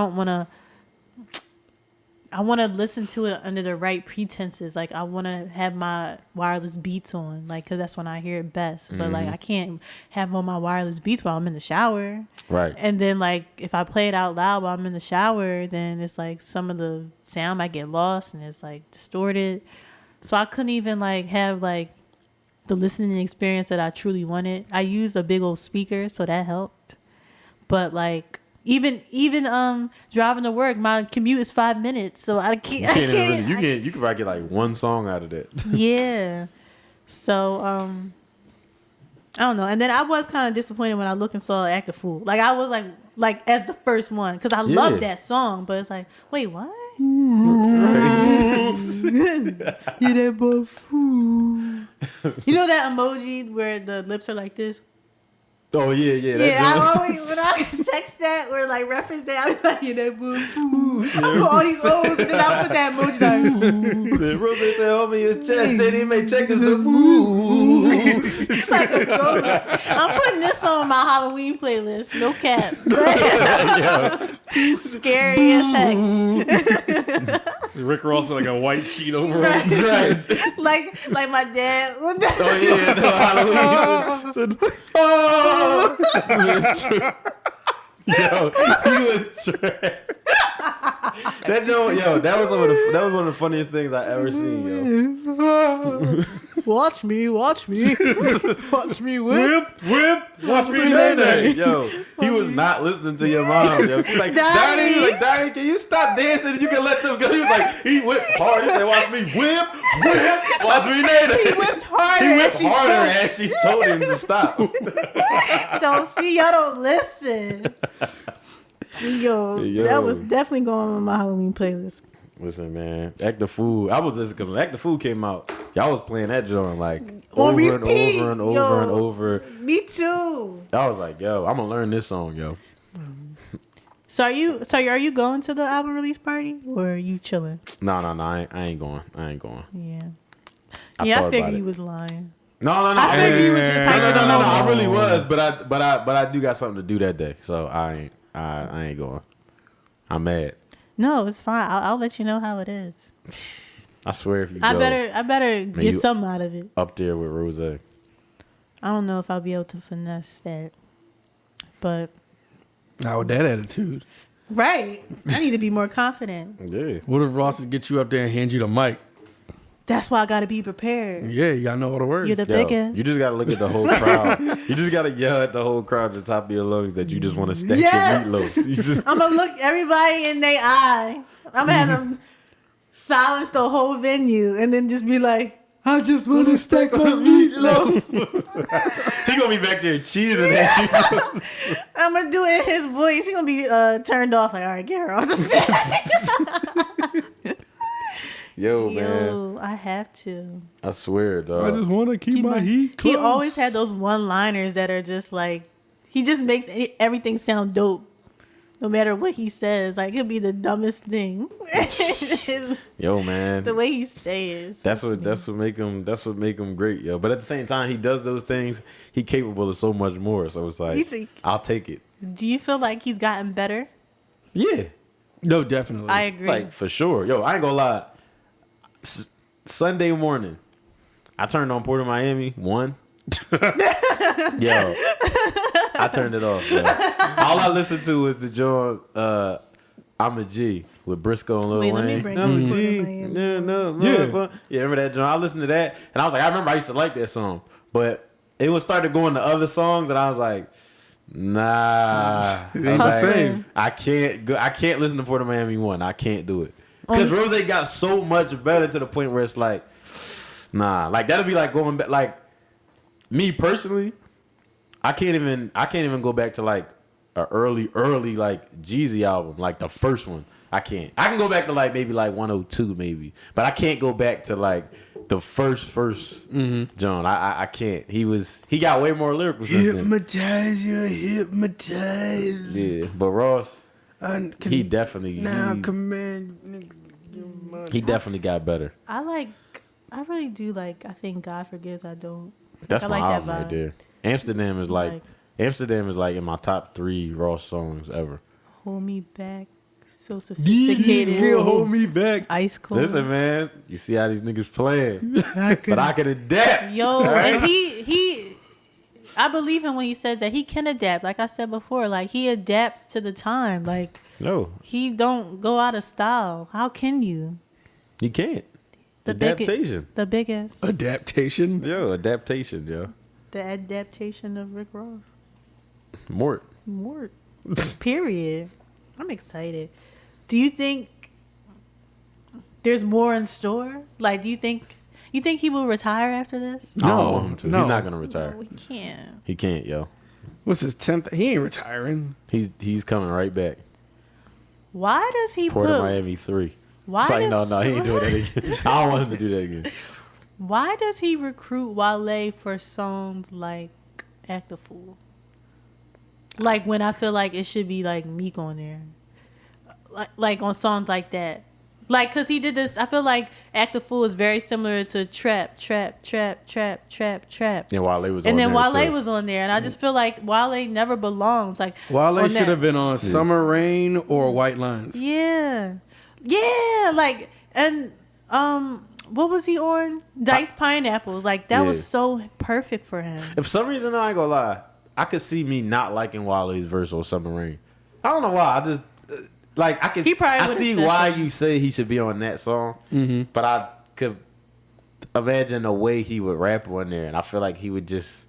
Speaker 4: want to listen to it under the right pretenses. Like I want to have my wireless beats on, like, cause that's when I hear it best. But like I can't have on my wireless beats while I'm in the shower.
Speaker 3: Right.
Speaker 4: And then like if I play it out loud while I'm in the shower, then it's like some of the sound might get lost and it's like distorted. So I couldn't even like have like the listening experience that I truly wanted. I used a big old speaker, so that helped. But like even driving to work, my commute is 5 minutes, so I can't.
Speaker 3: You could probably get like one song out of that.
Speaker 4: Yeah. So I don't know. And then I was kind of disappointed when I looked and saw Act the Fool. Like I was like as the first one because I love that song, but it's like, wait, what? You that boy fool. You know that emoji where the lips are like this?
Speaker 3: Oh yeah.
Speaker 4: Yeah, I always when I text that or like reference that, I was like, you that boy fool. I put all these O's and then I put that emoji like,
Speaker 3: The Rose said, "Homie, his chest said he may check his boo."
Speaker 4: it's like a ghost. I'm putting this on my Halloween playlist. No cap. Scary as heck.
Speaker 5: Rick Ross with like a white sheet over
Speaker 4: Right.
Speaker 5: it.
Speaker 3: Right.
Speaker 4: like my dad.
Speaker 3: Oh yeah, no, Halloween. Said, oh. It's true. Yo, he was trash. That joke, that was one of the funniest things I ever seen, yo.
Speaker 4: Watch me, watch me whip.
Speaker 5: Watch me,
Speaker 3: Nay. Yo, he was not listening to your mom, yo. She's like, Daddy, can you stop dancing and you can let them go? He was like, he whipped hard. He said, watch me whip, watch me Nay.
Speaker 4: He whipped harder.
Speaker 3: He whipped harder as she told him to stop.
Speaker 4: Don't see, y'all don't listen. Yo, that was definitely going on my Halloween playlist.
Speaker 3: Listen, man, Act the Fool. I was listening because Act the Fool came out. Y'all was playing that joint like
Speaker 4: On
Speaker 3: over and
Speaker 4: repeat.
Speaker 3: over and over
Speaker 4: Yo,
Speaker 3: and over.
Speaker 4: Me too.
Speaker 3: I was like, yo, I'm gonna learn this song, yo.
Speaker 4: So are you going to the album release party or are you chilling?
Speaker 3: No, I ain't going.
Speaker 4: Yeah.
Speaker 3: I
Speaker 4: I
Speaker 3: thought
Speaker 4: figured
Speaker 3: about
Speaker 4: you
Speaker 3: it.
Speaker 4: was lying.
Speaker 3: No.
Speaker 4: I figured you was just hyping
Speaker 3: No.
Speaker 4: up.
Speaker 3: I really was, but I do got something to do that day, so I ain't going. I'm mad.
Speaker 4: No, it's fine. I'll let you know how it is.
Speaker 3: I swear, if you
Speaker 4: I
Speaker 3: go,
Speaker 4: better get
Speaker 3: you-
Speaker 4: something out of it.
Speaker 3: up there with Rose.
Speaker 4: I don't know if I'll be able to finesse that, but
Speaker 5: Not with that attitude.
Speaker 4: right, I need to be more confident.
Speaker 3: Yeah.
Speaker 5: What if Ross would get you up there and hand you the mic?
Speaker 4: That's why I got to be prepared.
Speaker 5: Yeah, you gotta know all the words.
Speaker 4: You're the
Speaker 3: Yo,
Speaker 4: biggest.
Speaker 3: you just gotta look at the whole crowd. You just gotta yell at the whole crowd at the top of your lungs that you just want to stack
Speaker 4: Yes!
Speaker 3: your meatloaf. You just
Speaker 4: I'm gonna look everybody in their eye. I'm gonna have them silence the whole venue and then just be like,
Speaker 5: I just want to stack my meatloaf.
Speaker 3: he gonna be back there cheesing at you.
Speaker 4: I'm gonna do it in his voice. He's gonna be turned off. Like, all right, get her off the stage.
Speaker 3: Yo, man,
Speaker 4: Yo, I have to.
Speaker 3: I swear,
Speaker 5: I
Speaker 3: dog.
Speaker 5: just want to keep my heat close.
Speaker 4: He always had those one-liners that are just like, he just makes everything sound dope. No matter what he says, like it'll be the dumbest thing.
Speaker 3: Yo, man,
Speaker 4: The way he says.
Speaker 3: that's what make him great, yo. But at the same time, he does those things. He capable of so much more. So it's like, I'll take it.
Speaker 4: Do you feel like he's gotten better?
Speaker 3: Yeah,
Speaker 5: No, definitely.
Speaker 4: I agree.
Speaker 3: like for sure. Yo, I ain't gonna lie. Sunday morning, I turned on Port of Miami 1. Yo, I turned it off. Yo. All I listened to was the joint "I'm a G" with Briscoe and Lil
Speaker 4: Wait, let me
Speaker 3: Wayne.
Speaker 4: bring
Speaker 3: I'm
Speaker 4: up
Speaker 3: a
Speaker 4: Port
Speaker 3: G.
Speaker 4: of Miami.
Speaker 3: Yeah, remember that joint? I listened to that, and I was like, I remember I used to like that song, but it was started going to other songs, and I was like, nah. I was
Speaker 5: Ain't the
Speaker 3: like,
Speaker 5: same.
Speaker 3: I can't listen to Port of Miami 1. I can't do it. Because Rose got so much better to the point where it's like, nah. Like that'll be like going back. Like me personally, I can't even go back to like a early like Jeezy album, like the first one. I can't. I can go back to like maybe like 102 maybe, but I can't go back to like the first John. I can't. He got way more lyrical since then.
Speaker 5: Hypnotize you, hypnotize.
Speaker 3: Yeah, but Ross. He definitely
Speaker 5: command niggas.
Speaker 3: he definitely got better.
Speaker 4: I really do like, I think God Forgives, I Don't.
Speaker 3: That's
Speaker 4: I
Speaker 3: my
Speaker 4: like that
Speaker 3: album right
Speaker 4: vibe.
Speaker 3: there. Amsterdam is like in my top 3 Ross songs ever.
Speaker 4: Hold Me Back. So sophisticated.
Speaker 5: Hold me back.
Speaker 4: Ice cold.
Speaker 3: Listen, man, you see how these niggas playing, but I can adapt.
Speaker 4: Yo, and he I believe him when he says that he can adapt. Like I said before, like he adapts to the time. Like
Speaker 3: No,
Speaker 4: he don't go out of style. How can you?
Speaker 3: you can't.
Speaker 4: The
Speaker 3: Adaptation.
Speaker 4: The biggest.
Speaker 5: Adaptation.
Speaker 3: Yo, adaptation, yo.
Speaker 4: The adaptation of Rick Ross.
Speaker 3: Mort.
Speaker 4: Mort. Period. I'm excited. Do you think there's more in store? Like, do you think You think he will retire after this?
Speaker 3: I don't
Speaker 2: No,
Speaker 3: want him to.
Speaker 2: no.
Speaker 3: He's not gonna retire.
Speaker 4: No, he can't.
Speaker 3: He can't, yo.
Speaker 2: What's his 10th? He ain't retiring.
Speaker 3: He's coming right back.
Speaker 4: Why does he
Speaker 3: Port of
Speaker 4: put?
Speaker 3: Miami 3.
Speaker 4: Why
Speaker 3: It's like,
Speaker 4: does,
Speaker 3: no, he ain't doing that again. I don't want him to do that again.
Speaker 4: Why does he recruit Wale for songs like "Act a Fool"? Like when I feel like it should be like Meek on there, like on songs like that. Like, cause he did this. I feel like "Act a Fool" is very similar to "Trap."
Speaker 3: Yeah, Wale was
Speaker 4: And
Speaker 3: on
Speaker 4: then
Speaker 3: there,
Speaker 4: Wale
Speaker 3: too.
Speaker 4: was on there, and I just feel like Wale never belongs. Like
Speaker 2: Wale
Speaker 4: on
Speaker 2: should
Speaker 4: that.
Speaker 2: have been on Summer Rain or White Lines.
Speaker 4: Yeah, like and what was he on? Diced Pineapples. Like that was
Speaker 3: Yeah.
Speaker 4: so perfect for him.
Speaker 3: If for some reason, I ain't gonna lie, I could see me not liking Wale's verse on Summer Rain. I don't know why. I just like I could.
Speaker 4: He probably
Speaker 3: I
Speaker 4: would've
Speaker 3: see
Speaker 4: said
Speaker 3: why
Speaker 4: something.
Speaker 3: you say he should be on that song, but I could imagine the way he would rap on there, and I feel like he would just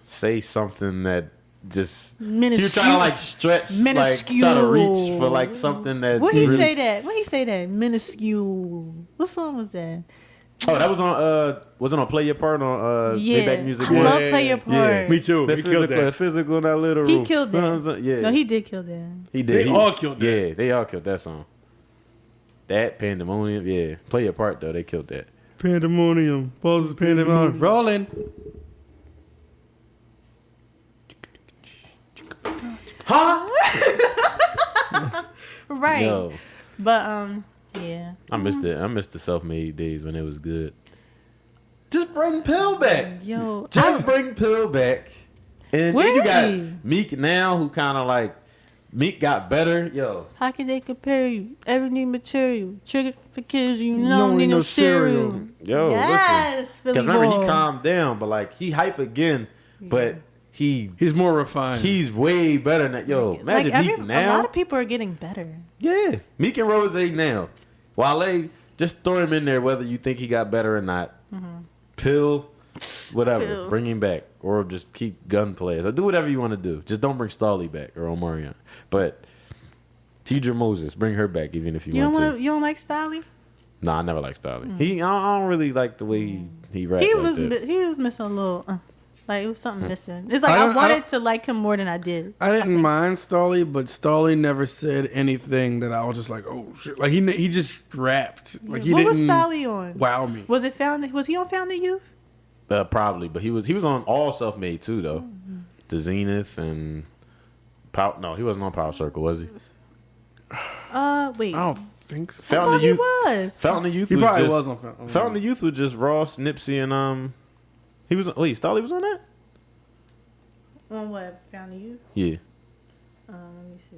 Speaker 3: say something that just he was trying to like stretch, like try to reach for like something that.
Speaker 4: What he
Speaker 3: really-
Speaker 4: say that? What he say that? Minuscule. What song was that?
Speaker 3: Oh, that was on on Play Your Part on
Speaker 4: Yeah,
Speaker 3: Maybach Music.
Speaker 4: I
Speaker 3: One?
Speaker 4: love Play Your Part.
Speaker 3: Yeah.
Speaker 2: Me too.
Speaker 3: The
Speaker 2: He killed
Speaker 3: physical,
Speaker 2: that.
Speaker 3: physical, not literal.
Speaker 4: He killed that.
Speaker 3: Yeah,
Speaker 4: No, he did kill that.
Speaker 3: he did.
Speaker 2: They all killed that.
Speaker 3: Yeah, they all killed that song. That Pandemonium, yeah. Play Your Part though, they killed that.
Speaker 2: Pandemonium. Poses pandemonium. Rolling.
Speaker 4: Right.
Speaker 3: Yo,
Speaker 4: But yeah.
Speaker 3: I missed it. I missed the self-made days when it was good. Just bring Pill back.
Speaker 4: Yo,
Speaker 3: Just bring Pill back. And
Speaker 4: Where
Speaker 3: then you
Speaker 4: is
Speaker 3: got
Speaker 4: he?
Speaker 3: Meek now, who kind of like Meek got better. Yo,
Speaker 4: how can they compare you? Everything material. Trigger for kids, you don't need no cereal.
Speaker 3: yo,
Speaker 4: Yes, Philly
Speaker 3: because remember
Speaker 4: boy.
Speaker 3: he calmed down, but like he hype again, but
Speaker 2: He's more refined.
Speaker 3: he's way better than yo. Imagine
Speaker 4: like
Speaker 3: Meek
Speaker 4: a
Speaker 3: now.
Speaker 4: lot of people are getting better.
Speaker 3: Yeah, Meek and Rose now. Wale, just throw him in there whether you think he got better or not. Pill, whatever,
Speaker 4: Pill.
Speaker 3: bring him back, or just keep gunplay. So do whatever you want to do. Just don't bring Stolly back or Omarion. But Tidra Moses, bring her back even if you,
Speaker 4: You don't
Speaker 3: want
Speaker 4: want
Speaker 3: to.
Speaker 4: to. You don't like Stolly?
Speaker 3: Nah, I never liked Stolly. I don't really like the way he raps.
Speaker 4: He
Speaker 3: like
Speaker 4: was
Speaker 3: that.
Speaker 4: he was missing a little. Like it was something missing. It's like I
Speaker 2: don't-
Speaker 4: wanted to like him more than I did.
Speaker 2: I didn't mind Stolly, but Stolly never said anything that I was just like, oh shit. Like he just rapped. Like he
Speaker 4: what
Speaker 2: didn't
Speaker 4: was Stolly on?
Speaker 2: wow me.
Speaker 4: Was he on Found the Youth?
Speaker 3: Probably, but he was on all self-made too though. The Zenith and Power. No, he wasn't on Power Circle, was he?
Speaker 4: Wait.
Speaker 2: I don't think so.
Speaker 4: I
Speaker 3: Fountain
Speaker 4: thought
Speaker 3: of
Speaker 4: he
Speaker 3: Youth.
Speaker 4: was.
Speaker 3: Fountain of Youth.
Speaker 2: He
Speaker 3: was
Speaker 2: probably
Speaker 3: just,
Speaker 2: was on Fountain.
Speaker 3: Fountain of Youth was just Ross, Nipsey, and he was. Wait, Stolly was on that?
Speaker 4: On what? Found the Youth?
Speaker 3: Yeah,
Speaker 4: Let me see.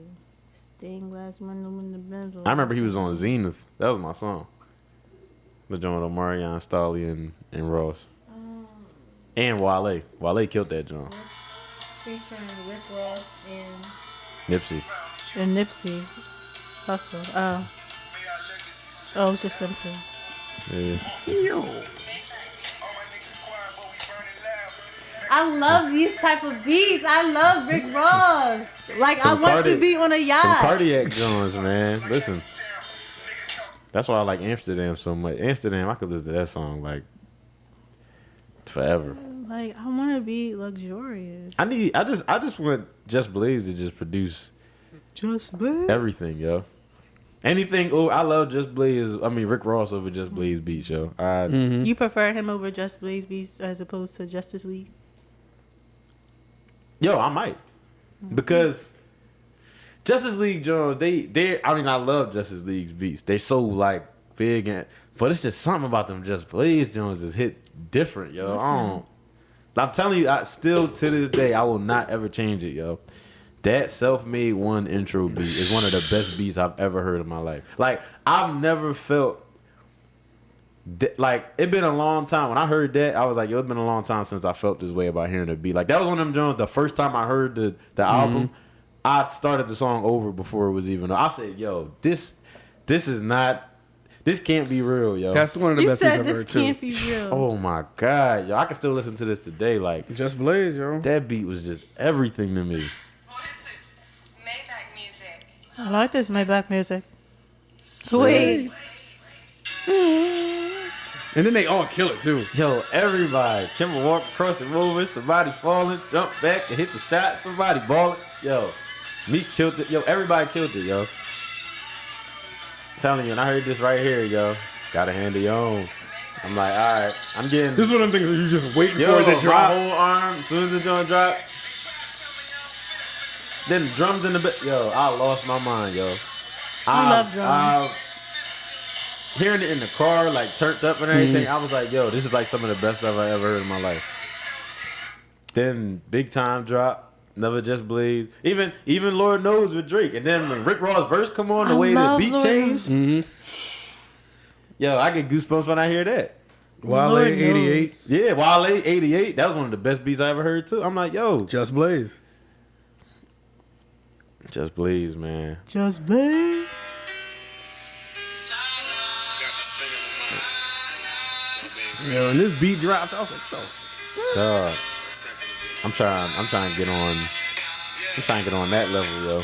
Speaker 4: Stained glass window in the Benz.
Speaker 3: I remember he was on Zenith. That was my song. The joint with Omarion, Stolly, and Ross, and Wale. Wale killed that joint.
Speaker 4: Featuring Rick Ross
Speaker 3: Nipsey.
Speaker 4: and Nipsey. Hustle. Oh, it's just them two.
Speaker 3: Yeah.
Speaker 4: I love these type of beats. I love Rick Ross. Like
Speaker 3: Some
Speaker 4: I want to
Speaker 3: cardi-
Speaker 4: be on a
Speaker 3: Some
Speaker 4: yacht.
Speaker 3: cardiac joints, man. Listen. That's why I like Amsterdam so much. Amsterdam, I could listen to that song like forever.
Speaker 4: Like I want to be luxurious.
Speaker 3: I just want Just Blaze to just produce
Speaker 4: Just Blaze.
Speaker 3: everything, yo. Anything. Oh, I love Just Blaze. I mean Rick Ross over Just Blaze beats, yo.
Speaker 4: You prefer him over Just Blaze beats as opposed to Justice League?
Speaker 3: Yo, I might because Justice League Jones. They. I mean, I love Justice League's beats. They so like big but it's just something about them Just Blaze Jones is hit different, yo. I'm telling you, I still to this day I will not ever change it, yo. That Self-Made One intro beat is one of the best beats I've ever heard in my life. Like I've never felt like it been a long time. When I heard that, I was like, yo, it's been a long time since I felt this way about hearing the beat. Like that was one of them Jones. The first time I heard the album, I started the song over before it was even. I said, yo, this is not. This can't be real, yo.
Speaker 2: That's one of the
Speaker 4: You
Speaker 2: best beats
Speaker 4: said
Speaker 2: I've
Speaker 4: this
Speaker 2: heard too.
Speaker 4: can't be real.
Speaker 3: Oh my god, yo, I can still listen to this today. Like
Speaker 2: Just Blaze, yo.
Speaker 3: that beat was just everything to me.
Speaker 6: What is this? Maybach music.
Speaker 4: I like this Maybach music. Sweet.
Speaker 5: And then they all kill it too.
Speaker 3: Yo, everybody. Kimber walk across the movement, somebody falling, jump back and hit the shot, somebody balling. Yo, Meek killed it. Yo, everybody killed it, yo. I'm telling you, and I heard this right here, yo. Gotta handle your own. I'm like, all right, I'm getting.
Speaker 5: This is one of them things that you just waiting for
Speaker 3: Yo,
Speaker 5: it to
Speaker 3: my
Speaker 5: drop.
Speaker 3: whole arm, as soon as the joint drop. Then the drums in the bit. Yo, I lost my mind, yo.
Speaker 4: I love drums.
Speaker 3: Hearing it in the car, like turned up and everything, I was like, yo, this is like some of the best stuff I ever heard in my life. Then Big Time drop, Never Just Bleed. Even Lord Knows with Drake. And then when Rick Ross verse come on, the way the beat changed. Yo, I get goosebumps when I hear that.
Speaker 5: Wale 88.
Speaker 3: Yeah, Wale 88. That was one of the best beats I ever heard too. I'm like, yo.
Speaker 5: Just Blaze.
Speaker 3: Just Blaze, man.
Speaker 4: Just Blaze.
Speaker 5: Yo, and this beat dropped. I was like, oh.
Speaker 3: I'm trying to get on. I'm trying to get on that level, yo.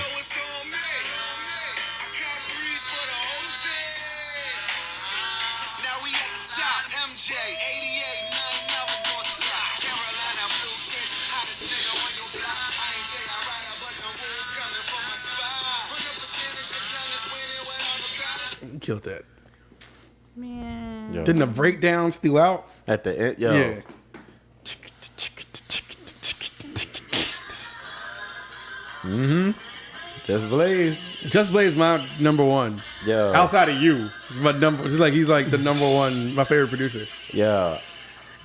Speaker 5: Killed that.
Speaker 4: Man.
Speaker 3: Yo.
Speaker 5: Didn't the breakdowns throughout?
Speaker 3: At the end, yo.
Speaker 5: Yeah.
Speaker 3: Just Blaze.
Speaker 5: Just Blaze my number one.
Speaker 3: Yo.
Speaker 5: Outside of you. He's my number. It's like he's like the number one, my favorite producer.
Speaker 3: Yeah.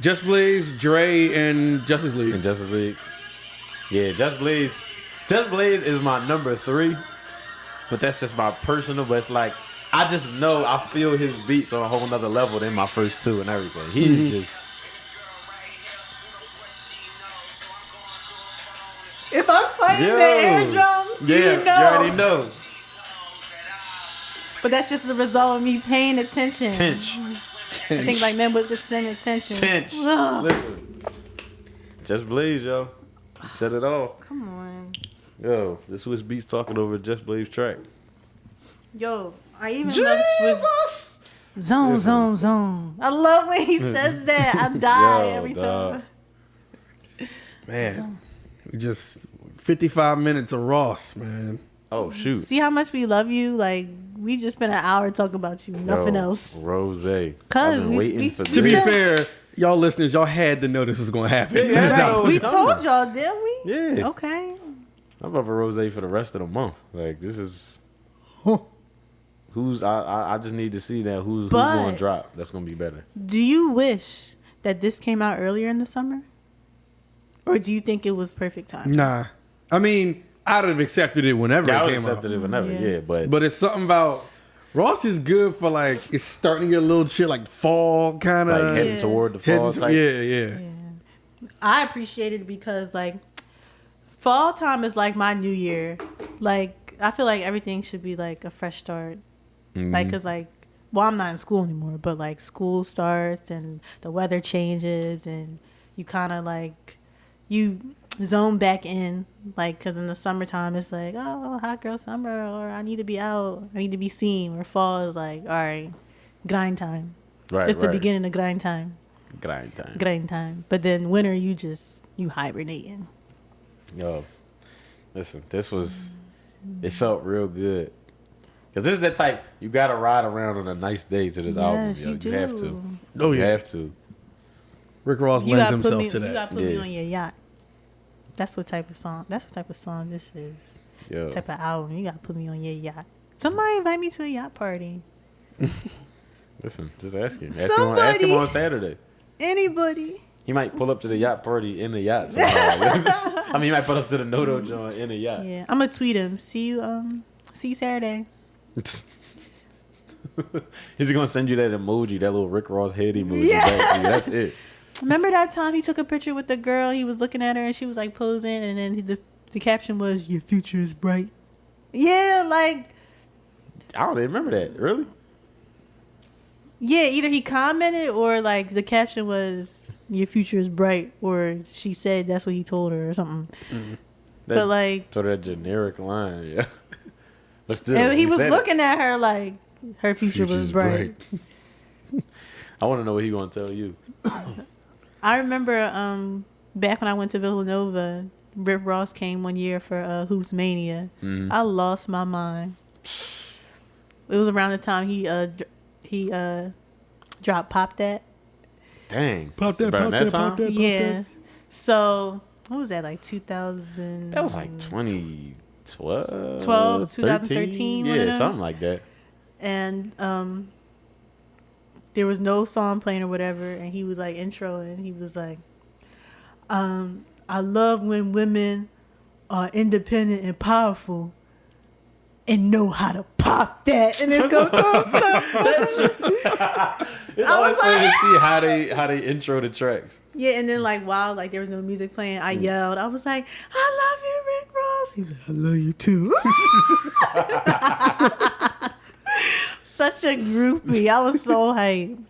Speaker 5: Just Blaze, Dre, and Justice League.
Speaker 3: In Justice League. Yeah, Just Blaze. Just Blaze is my number 3. But that's just my personal, but it's like I just know I feel his beats on a whole nother level than my first 2 and everything. He's just
Speaker 4: If I'm playing the air drums,
Speaker 3: yeah,
Speaker 4: you know.
Speaker 3: you already know.
Speaker 4: But that's just the result of me paying attention.
Speaker 3: Tench.
Speaker 4: I think like men with the same attention.
Speaker 3: Tench.
Speaker 4: Ugh.
Speaker 3: Listen. Just Blaze, yo. He said it all.
Speaker 4: Come on.
Speaker 3: Yo, this Swiss Beats talking over Just Blaze track.
Speaker 4: Yo, I even love Swiss. Zone. I love when he says that. I die
Speaker 3: Yo,
Speaker 4: every
Speaker 3: dog.
Speaker 4: time.
Speaker 5: Man. We just 55 minutes of Ross, man.
Speaker 3: Oh shoot.
Speaker 4: See how much we love you? Like, we just spent an hour talking about you. Nothing else.
Speaker 3: Rose.
Speaker 4: Cause
Speaker 3: I've been waiting for
Speaker 5: To
Speaker 3: this.
Speaker 5: be fair, y'all listeners, y'all had to know this was going to happen.
Speaker 3: Yeah, I know.
Speaker 4: We
Speaker 3: It's
Speaker 4: told
Speaker 3: coming.
Speaker 4: y'all, didn't we?
Speaker 3: Yeah.
Speaker 4: Okay.
Speaker 3: I'm up for Rose for the rest of the month. Like this is who's I just need to see that who's going to drop. That's going to be better.
Speaker 4: Do you wish that this came out earlier in the summer? Or do you think it was perfect time?
Speaker 5: Nah. I mean, I'd have accepted it whenever
Speaker 3: Yeah, I
Speaker 5: it
Speaker 3: would
Speaker 5: came
Speaker 3: accept
Speaker 5: out.
Speaker 3: it whenever.
Speaker 4: Yeah.
Speaker 3: Yeah, but
Speaker 5: But it's something about Ross is good for like it's starting to get a little chill, like fall kind
Speaker 3: like
Speaker 5: of
Speaker 3: heading toward the fall type.
Speaker 5: yeah.
Speaker 4: I appreciate it because like fall time is like my new year. Like I feel like everything should be like a fresh start. Like cause like well I'm not in school anymore, but like school starts and the weather changes and you kind of like you zone back in like cause in the summertime it's like oh hot girl summer or I need to be out, I need to be seen. Or fall is like all right, grind time.
Speaker 3: Right,
Speaker 4: It's the beginning of grind time.
Speaker 3: Grind time.
Speaker 4: But then winter, you hibernating.
Speaker 3: Yo, listen, this was, it felt real good. Because this is the type, you got to ride around on a nice day to this album.
Speaker 4: Yes,
Speaker 3: Yo.
Speaker 4: you do.
Speaker 3: You have to.
Speaker 5: Oh
Speaker 3: You
Speaker 5: yeah.
Speaker 3: have to.
Speaker 5: Rick Ross
Speaker 4: You
Speaker 5: lends
Speaker 4: gotta put
Speaker 5: himself
Speaker 4: me.
Speaker 5: to
Speaker 4: You
Speaker 5: that.
Speaker 4: gotta put me
Speaker 3: Yeah.
Speaker 4: on your yacht. That's what type of song. That's what type of song this is.
Speaker 3: Yo.
Speaker 4: Type of album. You gotta put me on your yacht. Somebody invite me to a yacht party.
Speaker 3: Listen, just ask him. Ask
Speaker 4: Somebody.
Speaker 3: him on Saturday.
Speaker 4: Anybody.
Speaker 3: He might pull up to the yacht party in the yacht. I mean, he might pull up to the Noto joint in the yacht.
Speaker 4: Yeah, I'm gonna tweet him. See you Saturday.
Speaker 3: He's gonna send you that emoji, that little Rick Ross head emoji.
Speaker 4: Yeah.
Speaker 3: Back to you. That's it.
Speaker 4: Remember that time he took a picture with the girl? He was looking at her and she was like posing, and then the caption was "Your future is bright." Yeah, like
Speaker 3: I don't even remember that. Really?
Speaker 4: yeah. Either he commented or like the caption was "Your future is bright," or she said that's what he told her or something. But like,
Speaker 3: sort of that generic line, yeah. But still,
Speaker 4: and he was
Speaker 3: said it.
Speaker 4: looking at her like her future was
Speaker 3: Future's
Speaker 4: bright.
Speaker 3: I want to know what he gonna tell you.
Speaker 4: I remember back when I went to Villanova, Rick Ross came one year for Hoops Mania. I lost my mind. It was around the time he dropped Pop That.
Speaker 3: Dang.
Speaker 1: Pop that,
Speaker 3: About
Speaker 1: pop that,
Speaker 3: time?
Speaker 1: pop that.
Speaker 4: Yeah. So what was that, like 2000?
Speaker 3: That was like 2012,
Speaker 4: 12, 2013, one of
Speaker 3: Yeah,
Speaker 4: them.
Speaker 3: something like that.
Speaker 4: And there was no song playing or whatever, and he was like intro, and he was like, I love when women are independent and powerful and know how to pop that, and it goes
Speaker 3: It's always funny to see how they intro the tracks.
Speaker 4: yeah. And then like while like there was no music playing, I yelled, I was like, I love you, Rick Ross. He was like, I love you too. Such a groupie. I was so hyped.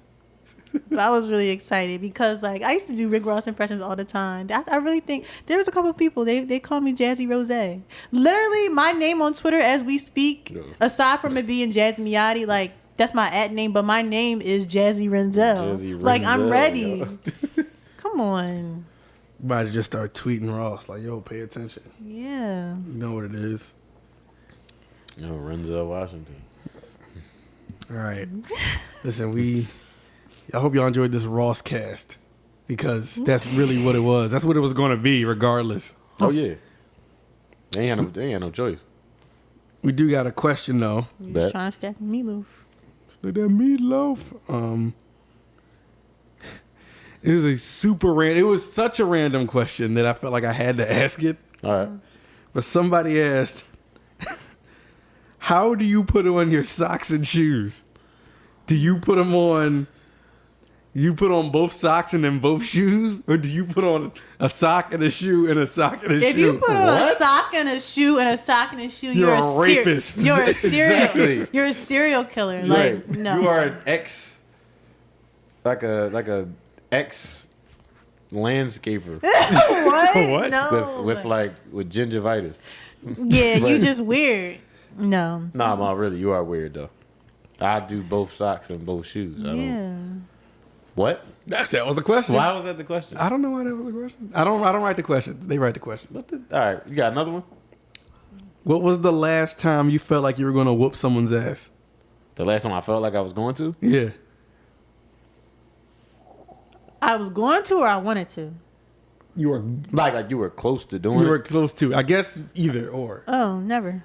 Speaker 4: But I was really excited because like I used to do Rick Ross impressions all the time. I really think there was a couple of people, they call me Jazzy Rose. Literally my name on Twitter as we speak, aside from it being Jazzy Miyati, like that's my @ name, but my name is Jazzy Renzel.
Speaker 3: Jazzy
Speaker 4: Like I'm
Speaker 3: Renzel,
Speaker 4: ready.
Speaker 3: yo.
Speaker 4: Come on.
Speaker 5: Might as just start tweeting Ross like, yo, pay attention.
Speaker 4: Yeah.
Speaker 5: You know what it is.
Speaker 3: No, Renzel Washington.
Speaker 5: All right. Listen, I hope y'all enjoyed this Ross cast because that's really what it was. That's what it was going to be, regardless.
Speaker 3: Oh yeah. They ain't had no choice.
Speaker 5: We do got a question though.
Speaker 4: You're
Speaker 3: Bet.
Speaker 4: just trying to stack meatloaf.
Speaker 5: Look at that meatloaf. It was a super random. It was such a random question that I felt like I had to ask it.
Speaker 3: All right.
Speaker 5: But somebody asked, "How do you put on your socks and shoes? Do you put them on? You put on both socks and then both shoes, or do you put on a sock and a shoe and a sock and a shoe?"
Speaker 4: If you put on a sock and a shoe and a sock and a shoe,
Speaker 5: You're a rapist.
Speaker 4: You're a serial.
Speaker 3: Exactly.
Speaker 4: You're a serial killer.
Speaker 3: Right.
Speaker 4: Like no.
Speaker 3: You are an ex, like a ex landscaper
Speaker 4: what? No.
Speaker 3: with gingivitis.
Speaker 4: Yeah, you just weird. No.
Speaker 3: Nah, Ma, really, you are weird though. I do both socks and both shoes. I don't.
Speaker 4: Yeah.
Speaker 3: What?
Speaker 5: That was the question.
Speaker 3: Why was that the question?
Speaker 5: I don't know why that was the question. I don't write the questions. They write the questions.
Speaker 3: All right, you got another one?
Speaker 5: What was the last time you felt like you were going to whoop someone's ass?
Speaker 3: The last time I felt like I was going to?
Speaker 5: Yeah.
Speaker 4: I was going to or I wanted to.
Speaker 5: You were
Speaker 3: Like you were close to doing
Speaker 5: you were
Speaker 3: it?
Speaker 5: close to. I guess either or.
Speaker 4: Oh, never.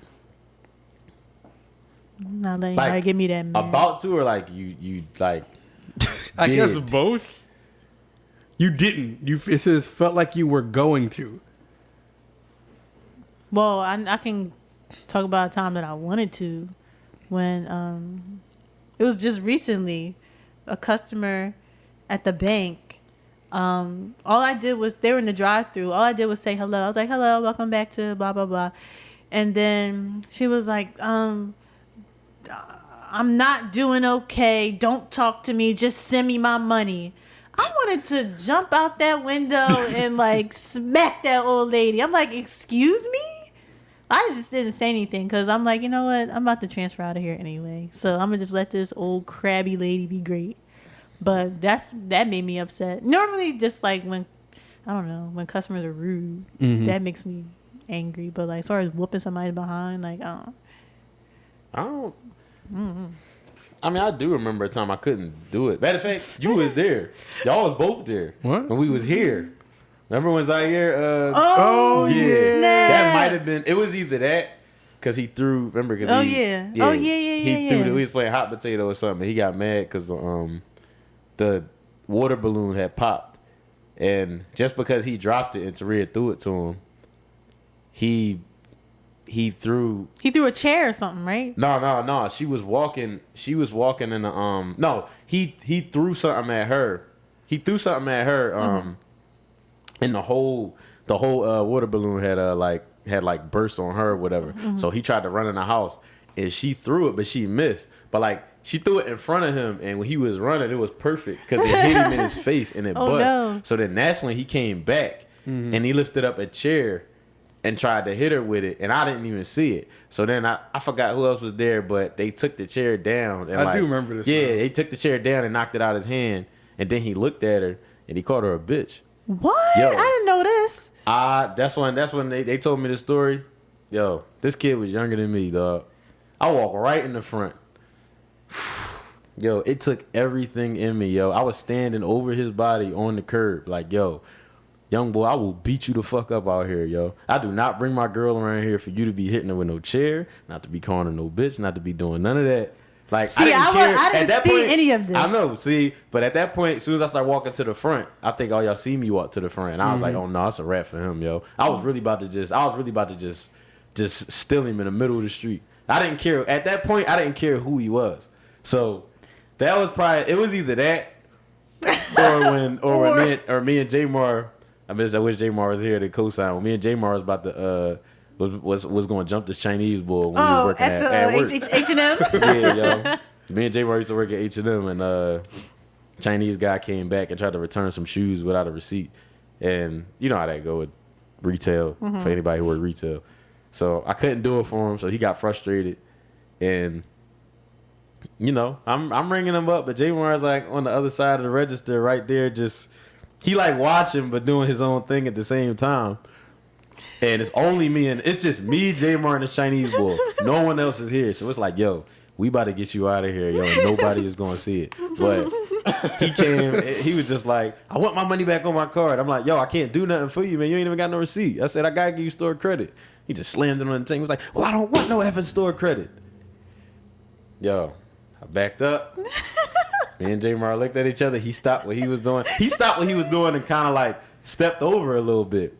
Speaker 4: Not letting
Speaker 3: Like,
Speaker 4: anybody give me that man.
Speaker 3: About to, or like you like
Speaker 5: I guess
Speaker 3: did.
Speaker 5: both. You didn't. It says felt like you were going to.
Speaker 4: Well, I can talk about a time that I wanted to when it was just recently a customer at the bank. All I did was they were in the drive-thru. All I did was say hello. I was like, "Hello, welcome back to blah blah blah," and then she was like, "I'm not doing okay. Don't talk to me. Just send me my money." I wanted to jump out that window and like smack that old lady. I'm like, "Excuse me?" I just didn't say anything because I'm like, you know what? I'm about to transfer out of here anyway. So I'm gonna just let this old crabby lady be great. But that made me upset. Normally, just like when customers are rude, that makes me angry. But like as far as whooping somebody behind, like
Speaker 3: I don't. I mean, I do remember a time I couldn't do it. Matter of fact, you was there. Y'all was both there.
Speaker 5: What?
Speaker 3: When we was here. Remember when Zaire?
Speaker 4: oh
Speaker 3: yeah.
Speaker 4: snap.
Speaker 3: That might have been. It was either that, because he threw. Remember? Cause
Speaker 4: Oh,
Speaker 3: he,
Speaker 4: yeah. Oh, yeah,
Speaker 3: He threw.
Speaker 4: yeah.
Speaker 3: He was playing hot potato or something. He got mad because the water balloon had popped, and just because he dropped it and Taria threw it to him, he threw.
Speaker 4: He threw a chair or something, right?
Speaker 3: No. She was walking in the No, he threw something at her. He threw something at her. And the whole water balloon had burst on her or whatever. So he tried to run in the house and she threw it, but she missed. But like she threw it in front of him, and when he was running, it was perfect because it hit him in his face and it
Speaker 4: Oh,
Speaker 3: bust.
Speaker 4: no.
Speaker 3: So then that's when he came back and he lifted up a chair and tried to hit her with it, and I didn't even see it. So then I forgot who else was there, but they took the chair down. And
Speaker 5: I do remember this.
Speaker 3: Yeah, they took the chair down and knocked it out of his hand, and then he looked at her and he called her a bitch.
Speaker 4: What?
Speaker 3: Yo.
Speaker 4: I didn't know this.
Speaker 3: That's when they told me the story. Yo, this kid was younger than me, dog. I walked right in the front. Yo, it took everything in me, yo. I was standing over his body on the curb, like, yo, young boy, I will beat you the fuck up out here, yo. I do not bring my girl around here for you to be hitting her with no chair, not to be calling her no bitch, not to be doing none of that. Like,
Speaker 4: See, I didn't see any of this.
Speaker 3: I know, see, but at that point, as soon as I started walking to the front, I think all y'all see me walk to the front, and I was like, oh no, it's a wrap for him, yo. I was really about to just steal him in the middle of the street. I didn't care at that point. I didn't care who he was. So that was probably, it was either that or me and J-Mar. I wish J-Mar was here to co-sign. When me and J-Mar was about to was going to jump this Chinese boy when he was working at work.
Speaker 4: H&M.
Speaker 3: Yeah, yo. Me and J-Mar used to work at H&M, and Chinese guy came back and tried to return some shoes without a receipt. And you know how that go with retail for anybody who works retail. So I couldn't do it for him, so he got frustrated. And you know, I'm ringing him up, but J-Mar is like on the other side of the register right there, just he like watching but doing his own thing at the same time. And it's only me, and it's just me, J-Mar, and the Chinese boy. No one else is here. So it's like, yo, we about to get you out of here, yo, and nobody is going to see it. But he came, he was just like, I want my money back on my card. I'm like, yo, I can't do nothing for you, man. You ain't even got no receipt. I said, I got to give you store credit. He just slammed it on the thing. He was like, well, I don't want no effing store credit. Yo, I backed up. Me and J-Mar looked at each other. He stopped what he was doing. He stopped what he was doing and kind of like stepped over a little bit.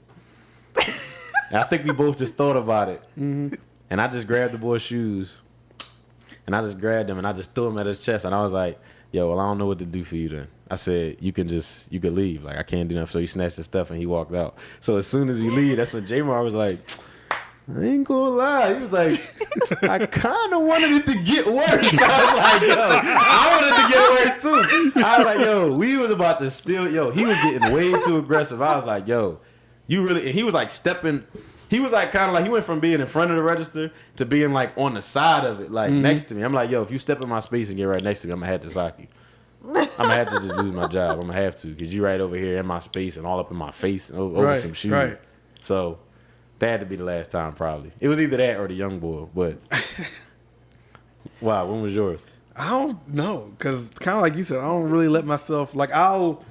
Speaker 3: And I think we both just thought about it. Mm-hmm. And I just grabbed the boy's shoes. And I just grabbed him and I just threw him at his chest. And I was like, yo, well, I don't know what to do for you then. I said, you could leave. Like, I can't do nothing. So he snatched his stuff and he walked out. So as soon as we leave, that's when J-Mar was like, I ain't gonna lie. He was like, I kind of wanted it to get worse. I was like, yo, I wanted to get worse too. I was like, yo, we was about to steal. Yo, he was getting way too aggressive. I was like, yo, you really, and he was like stepping. He was like kind of like, he went from being in front of the register to being like on the side of it, like next to me. I'm like, yo, if you step in my space and get right next to me, I'm gonna have to sock you. I'm gonna have to just lose my job. I'm gonna have to, because you right over here in my space and all up in my face and over some shoes. Right. So that had to be the last time, probably. It was either that or the young boy. But wow, when was yours?
Speaker 5: I don't know, because kind of like you said, I don't really let myself, like, I'll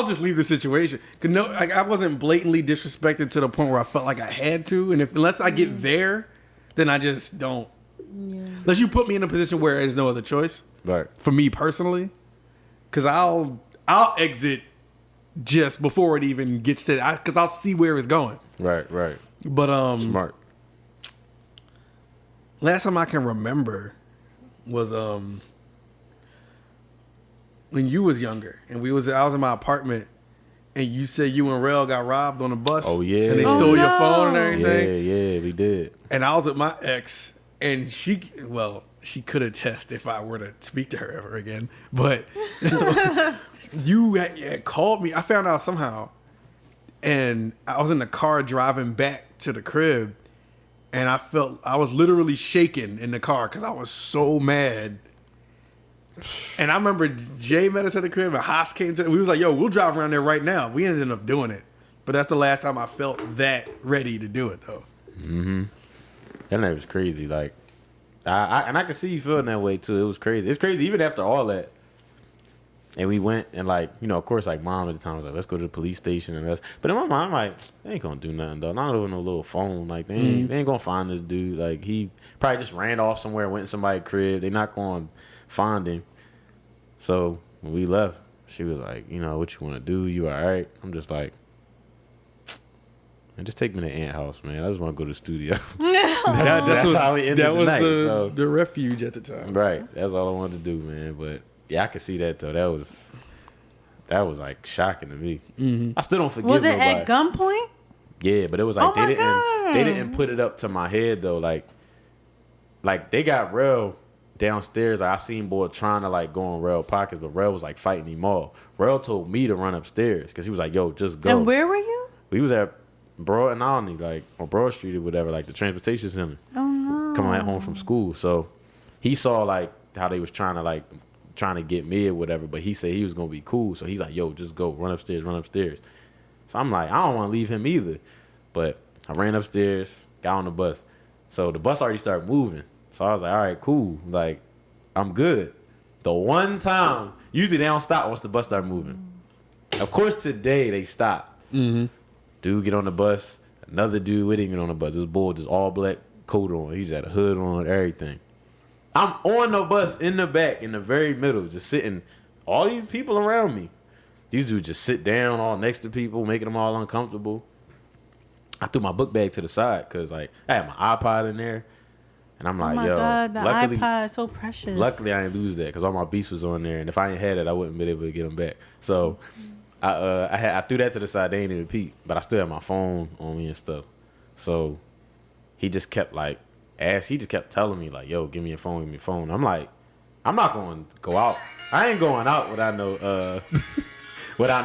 Speaker 5: just leave the situation. Cause no, like, I wasn't blatantly disrespected to the point where I felt like I had to, and unless I get there, then I just don't. Yeah. Unless you put me in a position where there's no other choice. Right. For me personally, because I'll exit just before it even gets to that, because I'll see where it's going.
Speaker 3: Right.
Speaker 5: But
Speaker 3: smart.
Speaker 5: Last time I can remember was when you was younger and I was in my apartment and you said you and Rel got robbed on a bus.
Speaker 3: Oh yeah.
Speaker 5: And they stole your phone and everything.
Speaker 3: Yeah, we did.
Speaker 5: And I was with my ex and she could attest if I were to speak to her ever again. But you had called me. I found out somehow. And I was in the car driving back to the crib, and I was literally shaking in the car because I was so mad. And I remember Jay met us at the crib, and Haas came to. We was like, "Yo, we'll drive around there right now." We ended up doing it, but that's the last time I felt that ready to do it, though.
Speaker 3: Mm-hmm. That night was crazy. Like, I could see you feeling that way too. It was crazy. It's crazy even after all that. And we went and, like, you know, of course, like, mom at the time was like, let's go to the police station and but in my mind, I'm like, they ain't gonna do nothing, though. Not over no little phone. Like, they ain't gonna find this dude. Like, he probably just ran off somewhere, went in somebody's crib. They not gonna find him. So when we left, she was like, you know, what you want to do? You all right? I'm just like, man, just take me to the aunt house, man. I just want to go to the studio. That's how we ended the night. That was
Speaker 5: the refuge at the time.
Speaker 3: Right. That's all I wanted to do, man. But yeah, I could see that though. That was like shocking to me. Mm-hmm. I still don't forgive nobody.
Speaker 4: Was it at gunpoint?
Speaker 3: Yeah, but it was like they didn't put it up to my head though. Like they got Rel downstairs. Like, I seen boy trying to like go in Rel pockets, but Rel was like fighting him off. Rel told me to run upstairs because he was like, "Yo, just go."
Speaker 4: And where were you?
Speaker 3: We was at Broad and Olney, like on Broad Street or whatever, like the transportation center.
Speaker 4: Oh no.
Speaker 3: Coming at home from school. So he saw like how they was trying to get me or whatever, but he said he was gonna be cool. So he's like, yo, just go, run upstairs. So I'm like, I don't want to leave him either. But I ran upstairs, got on the bus. So the bus already started moving. So I was like, all right, cool. Like, I'm good. The one time, usually they don't stop once the bus start moving. Of course, today they stopped.
Speaker 5: Mm-hmm.
Speaker 3: Dude get on the bus. Another dude, we didn't get on the bus. This boy just all black coat on. He's had a hood on, everything. I'm on the bus in the back, in the very middle, just sitting. All these people around me. These dudes just sit down all next to people, making them all uncomfortable. I threw my book bag to the side because like I had my iPod in there. And I'm like,
Speaker 4: oh my
Speaker 3: yo,
Speaker 4: God, the
Speaker 3: luckily,
Speaker 4: iPod, so precious.
Speaker 3: Luckily, I didn't lose that because all my beats was on there. And if I ain't had it, I wouldn't been able to get them back. So I threw that to the side. They ain't even peep. But I still had my phone on me and stuff. So he just kept like, he just kept telling me like, yo, give me your phone. I'm like, I'm not going to go out. I ain't going out without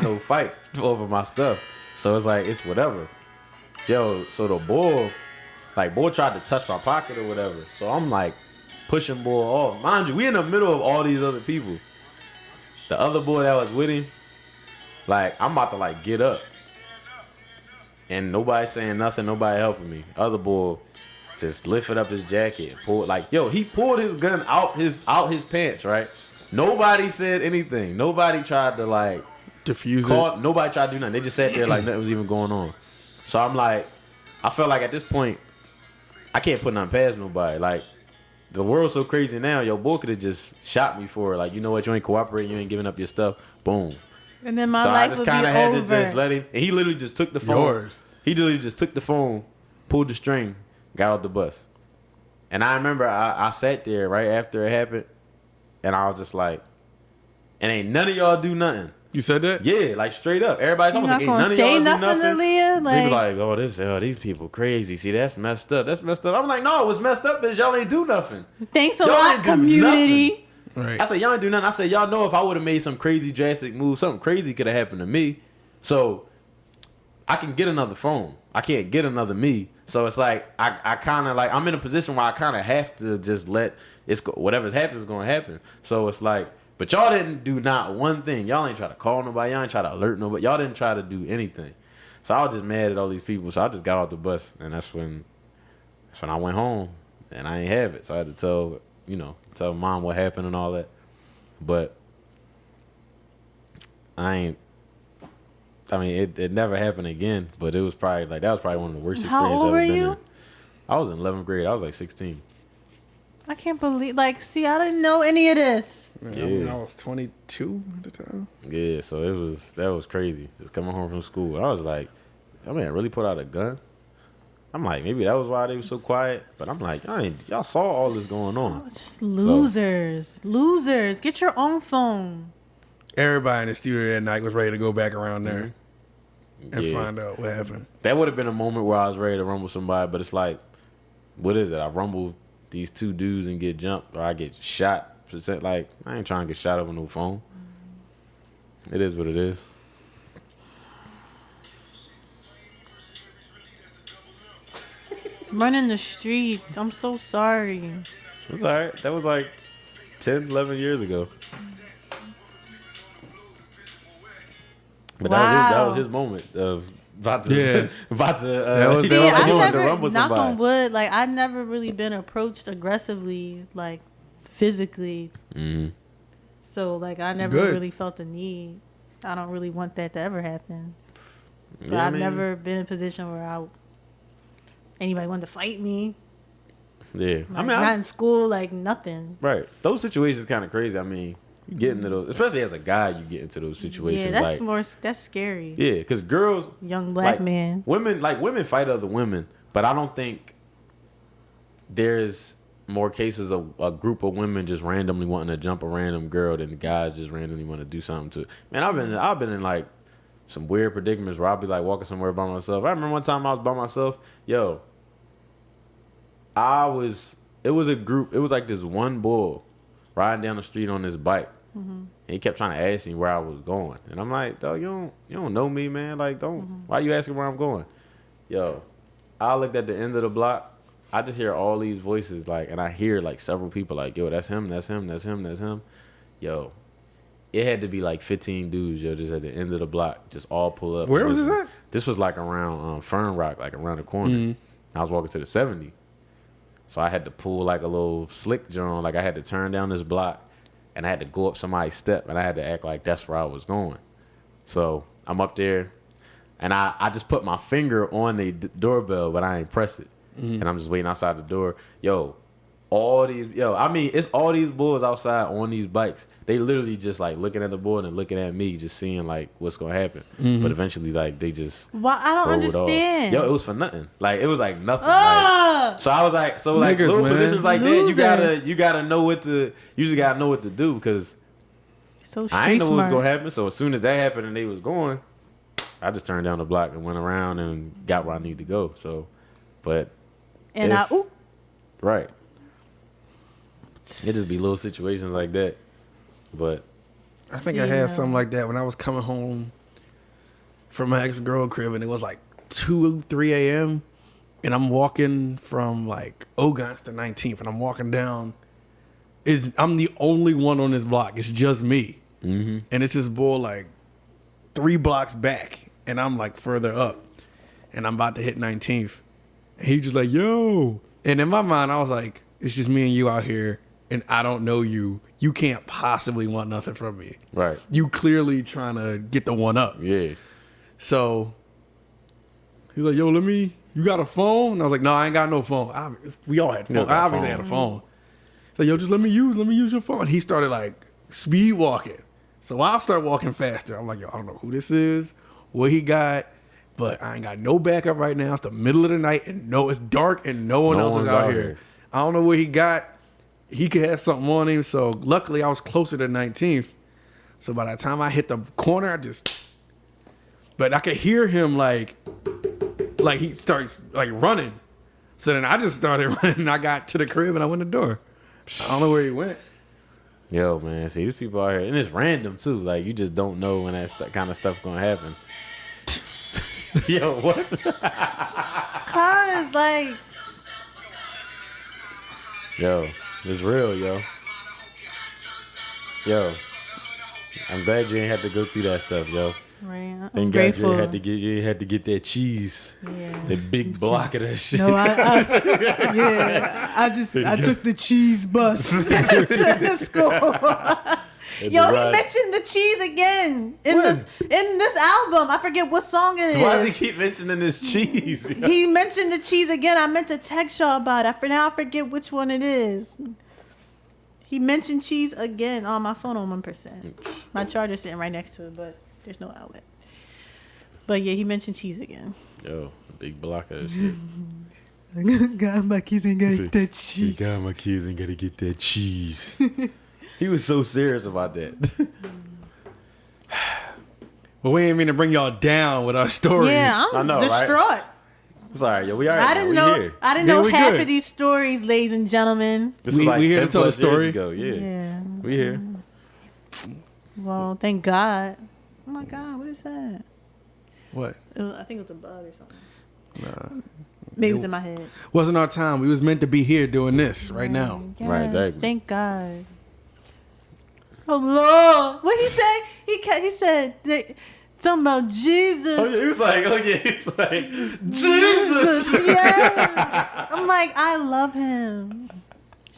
Speaker 3: no fight over my stuff. So it's like, it's whatever. Yo, so the boy tried to touch my pocket or whatever. So I'm like pushing boy off. Mind you, we in the middle of all these other people. The other boy that was with him, like I'm about to like get up. And nobody saying nothing, nobody helping me. Other boy just lifted up his jacket, he pulled his gun out his pants, right? Nobody said anything. Nobody tried to like
Speaker 5: diffuse it.
Speaker 3: Nobody tried to do nothing. They just sat there like nothing was even going on. So I'm like, I felt like at this point, I can't put nothing past nobody. Like, the world's so crazy now. Your boy could have just shot me for it. Like, you know what? You ain't cooperating. You ain't giving up your stuff. Boom.
Speaker 4: And then my
Speaker 3: so
Speaker 4: life
Speaker 3: I just
Speaker 4: would be
Speaker 3: kind of had
Speaker 4: over.
Speaker 3: to just let him. And he literally just took the phone.
Speaker 5: Yours.
Speaker 3: He literally just took the phone, pulled the string, got off the bus. And I remember I sat there right after it happened, and I was just like, and ain't none of y'all do nothing.
Speaker 5: You said that?
Speaker 3: Yeah, like straight up. Everybody's almost like, ain't none of y'all do nothing.
Speaker 4: Aaliyah?
Speaker 3: They be like, these people crazy. See, that's messed up. I'm like, no, what's messed up is y'all ain't do nothing.
Speaker 4: Thanks a
Speaker 3: Y'all
Speaker 4: lot,
Speaker 3: ain't do
Speaker 4: community.
Speaker 5: Right.
Speaker 3: I said, y'all ain't do nothing. I said, y'all know if I would have made some crazy drastic move, something crazy could have happened to me. So I can get another phone. I can't get another me. So it's like, I kind of like, I'm in a position where I kind of have to just let whatever's happening is going to happen. So it's like, but y'all didn't do not one thing. Y'all ain't try to call nobody. Y'all ain't try to alert nobody. Y'all didn't try to do anything. So I was just mad at all these people. So I just got off the bus, and that's when I went home, and I ain't have it. So I had to tell mom what happened and all that. But it never happened again. But it was probably like that was probably one of the worst experiences
Speaker 4: How old
Speaker 3: I've ever
Speaker 4: were
Speaker 3: been
Speaker 4: you?
Speaker 3: in. I was in 11th grade. I was like 16.
Speaker 4: I can't believe, I didn't know any of this.
Speaker 5: Yeah. I was 22 at the time.
Speaker 3: Yeah, so that was crazy. Just coming home from school, I was like, I mean, I really put out a gun. I'm like, maybe that was why they were so quiet. But I'm like, y'all saw all this going on.
Speaker 4: Just losers. Losers. Get your own phone.
Speaker 5: Everybody in the studio that night was ready to go back around there and
Speaker 3: Yeah.
Speaker 5: find out what happened.
Speaker 3: That would have been a moment where I was ready to rumble somebody, but it's like, what is it? I rumble these two dudes and get jumped, or I get shot. Like, I ain't trying to get shot over no phone. It is what it is.
Speaker 4: Running the streets. I'm so sorry.
Speaker 3: It's all right. That was like 10, 11 years ago. But that was his moment of about to
Speaker 4: See, I've
Speaker 3: to
Speaker 4: never,
Speaker 3: rumble
Speaker 4: knock
Speaker 3: somebody.
Speaker 4: on wood, I've never really been approached aggressively, physically.
Speaker 3: Mm-hmm.
Speaker 4: So, I never
Speaker 5: Good.
Speaker 4: really felt the need. I don't really want that to ever happen. But
Speaker 3: Yeah,
Speaker 4: I've
Speaker 3: man.
Speaker 4: never been in a position where anybody wanted to fight me.
Speaker 3: Yeah,
Speaker 4: Not in school, nothing.
Speaker 3: right. Those situations kind of crazy. I mean, you get into those, especially as a guy, you get into those situations.
Speaker 4: Yeah, that's scary.
Speaker 3: Yeah, because girls,
Speaker 4: Young black man.
Speaker 3: women fight other women, but I don't think there's more cases of a group of women just randomly wanting to jump a random girl than guys just randomly want to do something to. Man, I've been in some weird predicaments where I'll be walking somewhere by myself. I remember one time I was by myself. Yo, it was a group. It was this one bull riding down the street on his bike.
Speaker 4: Mm-hmm.
Speaker 3: And he kept trying to ask me where I was going. And I'm like, dog, you don't know me, man. Why you asking where I'm going? Yo, I looked at the end of the block. I just hear all these voices, like, and I hear like several people like, yo, that's him, that's him, that's him, that's him. Yo, it had to be like 15 dudes, yo, just at the end of the block, just all pull up.
Speaker 5: Where was this at?
Speaker 3: This was like around Fern Rock, like around the corner. I was walking to the 70. So I had to pull like a little slick joint, like I had to turn down this block and I had to go up somebody's step and I had to act like that's where I was going. So I'm up there and I just put my finger on the doorbell, but I ain't press it. And I'm just waiting outside the door. Yo, I mean, it's all these bulls outside on these bikes. They literally just like looking at the board and looking at me, just seeing like what's gonna happen. But eventually, like they just
Speaker 4: Why? I don't understand.
Speaker 3: Yo, it was for nothing. Like it was like nothing. Like, so I was like,
Speaker 5: Niggas,
Speaker 3: little
Speaker 5: man.
Speaker 3: positions like
Speaker 4: Losers.
Speaker 3: that, you gotta know what to. You just gotta know what to do because
Speaker 4: So
Speaker 3: I
Speaker 4: street
Speaker 3: didn't know what was
Speaker 4: smart.
Speaker 3: gonna happen. So as soon as that happened and they was going, I just turned down the block and went around and got where I need to go. So, but
Speaker 4: And
Speaker 3: it's- right. It just be little situations like that. But
Speaker 5: I think I had something like that when I was coming home from my ex-girl crib, and it was like 2, 3 a.m. and I'm walking from like Ogans to 19th, and I'm walking down. I'm the only one on this block. It's just me, and it's this bull like 3 blocks back, and I'm like further up, and I'm about to hit 19th, and he just like, yo, and in my mind I was like, it's just me and you out here, and I don't know you. You can't possibly want nothing from me.
Speaker 3: right.
Speaker 5: You clearly trying to get the one up.
Speaker 3: Yeah.
Speaker 5: So he's like, yo, you got a phone? And I was like, no, I ain't got no phone. We all had phones.
Speaker 3: You got
Speaker 5: I
Speaker 3: a
Speaker 5: obviously
Speaker 3: phone.
Speaker 5: had a phone. He's like, yo, just let me use your phone. And he started like speed walking. So I'll start walking faster. I'm like, yo, I don't know who this is, what he got, but I ain't got no backup right now. It's the middle of the night and it's dark and no one else is
Speaker 3: one's
Speaker 5: out
Speaker 3: out
Speaker 5: here.
Speaker 3: here.
Speaker 5: I don't know what he got. He could have something on him. So luckily I was closer to 19th. So by the time I hit the corner, but I could hear him like he starts like running. So then I just started running and I got to the crib and I went to the door. I don't know where he went.
Speaker 3: Yo, man. See, these people out here, and it's random too. Like you just don't know when that kind of stuff gonna happen. Yo, what?
Speaker 4: Cause like
Speaker 3: Yo, it's real, yo. Yo, I'm glad you ain't had to go through that stuff, yo.
Speaker 4: right, I'm
Speaker 3: Thank God
Speaker 4: grateful.
Speaker 3: you ain't had to get that cheese,
Speaker 4: Yeah.
Speaker 3: the big block of that shit.
Speaker 4: No, I took the cheese bus to school. Yo, he mentioned the cheese again in this album. I forget what song it is.
Speaker 3: Why does he keep mentioning this cheese? yo?
Speaker 4: He mentioned the cheese again. I meant to text y'all about it. I forget which one it is. He mentioned cheese again on my phone on 1%. My charger's sitting right next to it, but there's no outlet. But yeah, he mentioned cheese again.
Speaker 3: Yo, a big block of that shit.
Speaker 4: Got my kids ain't got that cheese.
Speaker 3: God, my kids ain't gotta get that cheese. He was so serious about that.
Speaker 5: But we ain't mean to bring y'all down with our stories.
Speaker 4: Yeah, I'm
Speaker 3: I know, right?
Speaker 4: distraught.
Speaker 3: Sorry, yo, we alright.
Speaker 4: I didn't know.
Speaker 3: Here.
Speaker 4: I didn't
Speaker 5: Yeah,
Speaker 4: know
Speaker 5: we
Speaker 4: half
Speaker 5: good.
Speaker 4: of these stories, ladies and gentlemen.
Speaker 3: This
Speaker 5: We-
Speaker 3: was like
Speaker 5: we here to
Speaker 3: 10
Speaker 5: tell the
Speaker 3: plus years
Speaker 5: story.
Speaker 3: ago. Yeah,
Speaker 4: Yeah.
Speaker 3: we here.
Speaker 4: Well, thank God. Oh my God, what is that?
Speaker 5: What?
Speaker 4: I think it was a bug or something.
Speaker 5: Nah.
Speaker 4: Maybe it was in my head.
Speaker 5: Wasn't our time. We was meant to be here doing this right now.
Speaker 4: Yes,
Speaker 3: Right, exactly.
Speaker 4: Thank God. Oh Lord, what he say? He said something about Jesus.
Speaker 3: Oh yeah, he was like, Jesus.
Speaker 4: Yeah. I'm like, I love him.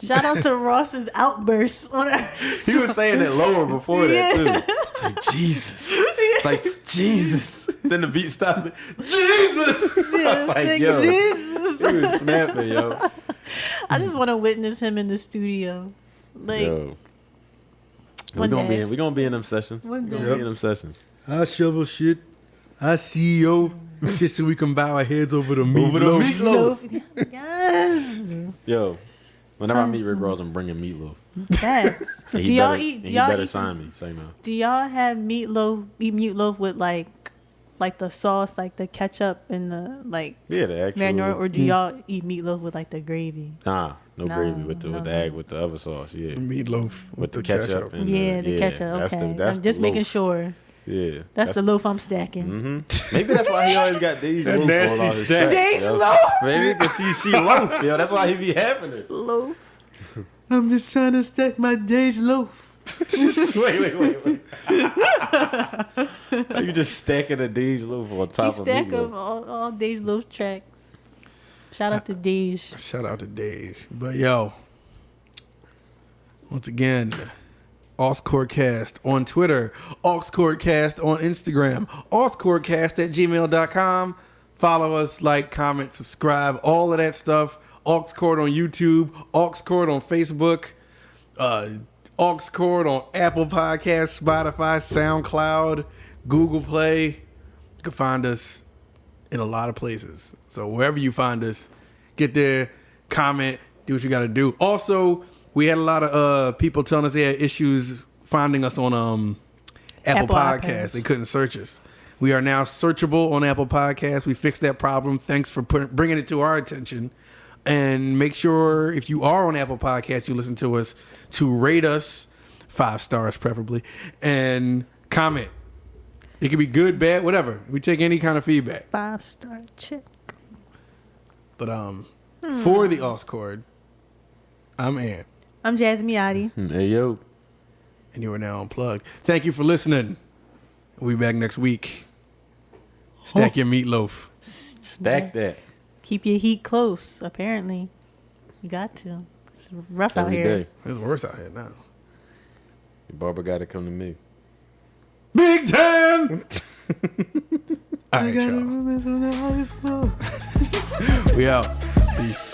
Speaker 4: Shout out to Ross's outbursts on our
Speaker 3: He was saying it lower before that too.
Speaker 4: Yeah.
Speaker 3: It's like Jesus. It's like Jesus. Then the beat stopped. Jesus. I was like, yo,
Speaker 4: Jesus.
Speaker 3: he was snapping, yo.
Speaker 4: I just want to witness him in the studio. Like,
Speaker 3: Yo. We
Speaker 4: One
Speaker 3: gonna
Speaker 4: day.
Speaker 3: be in them sessions.
Speaker 4: One
Speaker 3: We gonna
Speaker 4: day.
Speaker 3: be in them sessions.
Speaker 5: I shovel shit. I CEO. Just so we can bow our heads over the meatloaf.
Speaker 3: meatloaf.
Speaker 4: yes.
Speaker 3: Yo, whenever I meet Rick Ross, I'm bringing meatloaf.
Speaker 4: Yes.
Speaker 3: And
Speaker 4: Do
Speaker 3: he
Speaker 4: y'all
Speaker 3: better,
Speaker 4: eat?
Speaker 3: and
Speaker 4: Do
Speaker 3: he
Speaker 4: y'all
Speaker 3: better
Speaker 4: eat?
Speaker 3: sign me. Say no.
Speaker 4: Do y'all have meatloaf? Eat meatloaf with like the sauce, like the ketchup and the like
Speaker 3: Yeah, the actual.
Speaker 4: marinara, or do y'all eat meatloaf with like the gravy?
Speaker 3: Nah, no
Speaker 4: Nah,
Speaker 3: gravy with the
Speaker 4: no.
Speaker 3: with the other sauce. Yeah,
Speaker 5: Meatloaf
Speaker 3: with the ketchup and
Speaker 4: Yeah, the ketchup.
Speaker 3: that's
Speaker 4: Okay,
Speaker 3: that's
Speaker 4: I'm just
Speaker 3: the
Speaker 4: making
Speaker 3: loaf.
Speaker 4: sure.
Speaker 3: Yeah.
Speaker 4: That's the loaf I'm stacking.
Speaker 3: Mm-hmm. Maybe that's why he always got Dej Loaf
Speaker 2: nasty
Speaker 3: on all his
Speaker 2: stack.
Speaker 3: tracks,
Speaker 4: Dej
Speaker 3: yo.
Speaker 4: Loaf?
Speaker 3: Maybe because she loaf, yo. That's why he be having it.
Speaker 4: Loaf.
Speaker 2: I'm just trying to stack my day's loaf.
Speaker 3: wait. Are you just stacking a Dej Loaf on top of
Speaker 4: Stack
Speaker 3: Meatloaf?
Speaker 4: of all Dej Loaf tracks. Shout out to Dej.
Speaker 5: Shout out to Dave. But yo, once again, AusCourtcast on Twitter, AusCourtcast on Instagram, AusCourtcast@gmail.com. Follow us, like, comment, subscribe, all of that stuff. AusCourt on YouTube, AusCourt on Facebook, AusCourt on Apple Podcasts, Spotify, SoundCloud, Google Play. You can find us in a lot of places. So wherever you find us, get there, comment, do what you got to do. Also, we had a lot of people telling us they had issues finding us on Apple Podcasts. They couldn't search us. We are now searchable on Apple Podcasts. We fixed that problem. Thanks for bringing it to our attention. And make sure if you are on Apple Podcasts, you listen to us, to rate us 5 stars preferably, and comment. It can be good, bad, whatever. We take any kind of feedback.
Speaker 4: 5-star chick.
Speaker 5: But for the AusCourt, I'm Ann.
Speaker 4: I'm Jazz Miotti.
Speaker 3: Hey, yo.
Speaker 5: And you are now unplugged. Thank you for listening. We'll be back next week. Stack your meatloaf.
Speaker 3: Stack that.
Speaker 4: Keep your heat close, apparently. You got to. It's rough out
Speaker 3: Every
Speaker 4: here.
Speaker 3: day.
Speaker 5: It's worse out here now.
Speaker 3: Your barber got to come to me.
Speaker 2: Big time.
Speaker 5: All right, y'all. We out. Peace.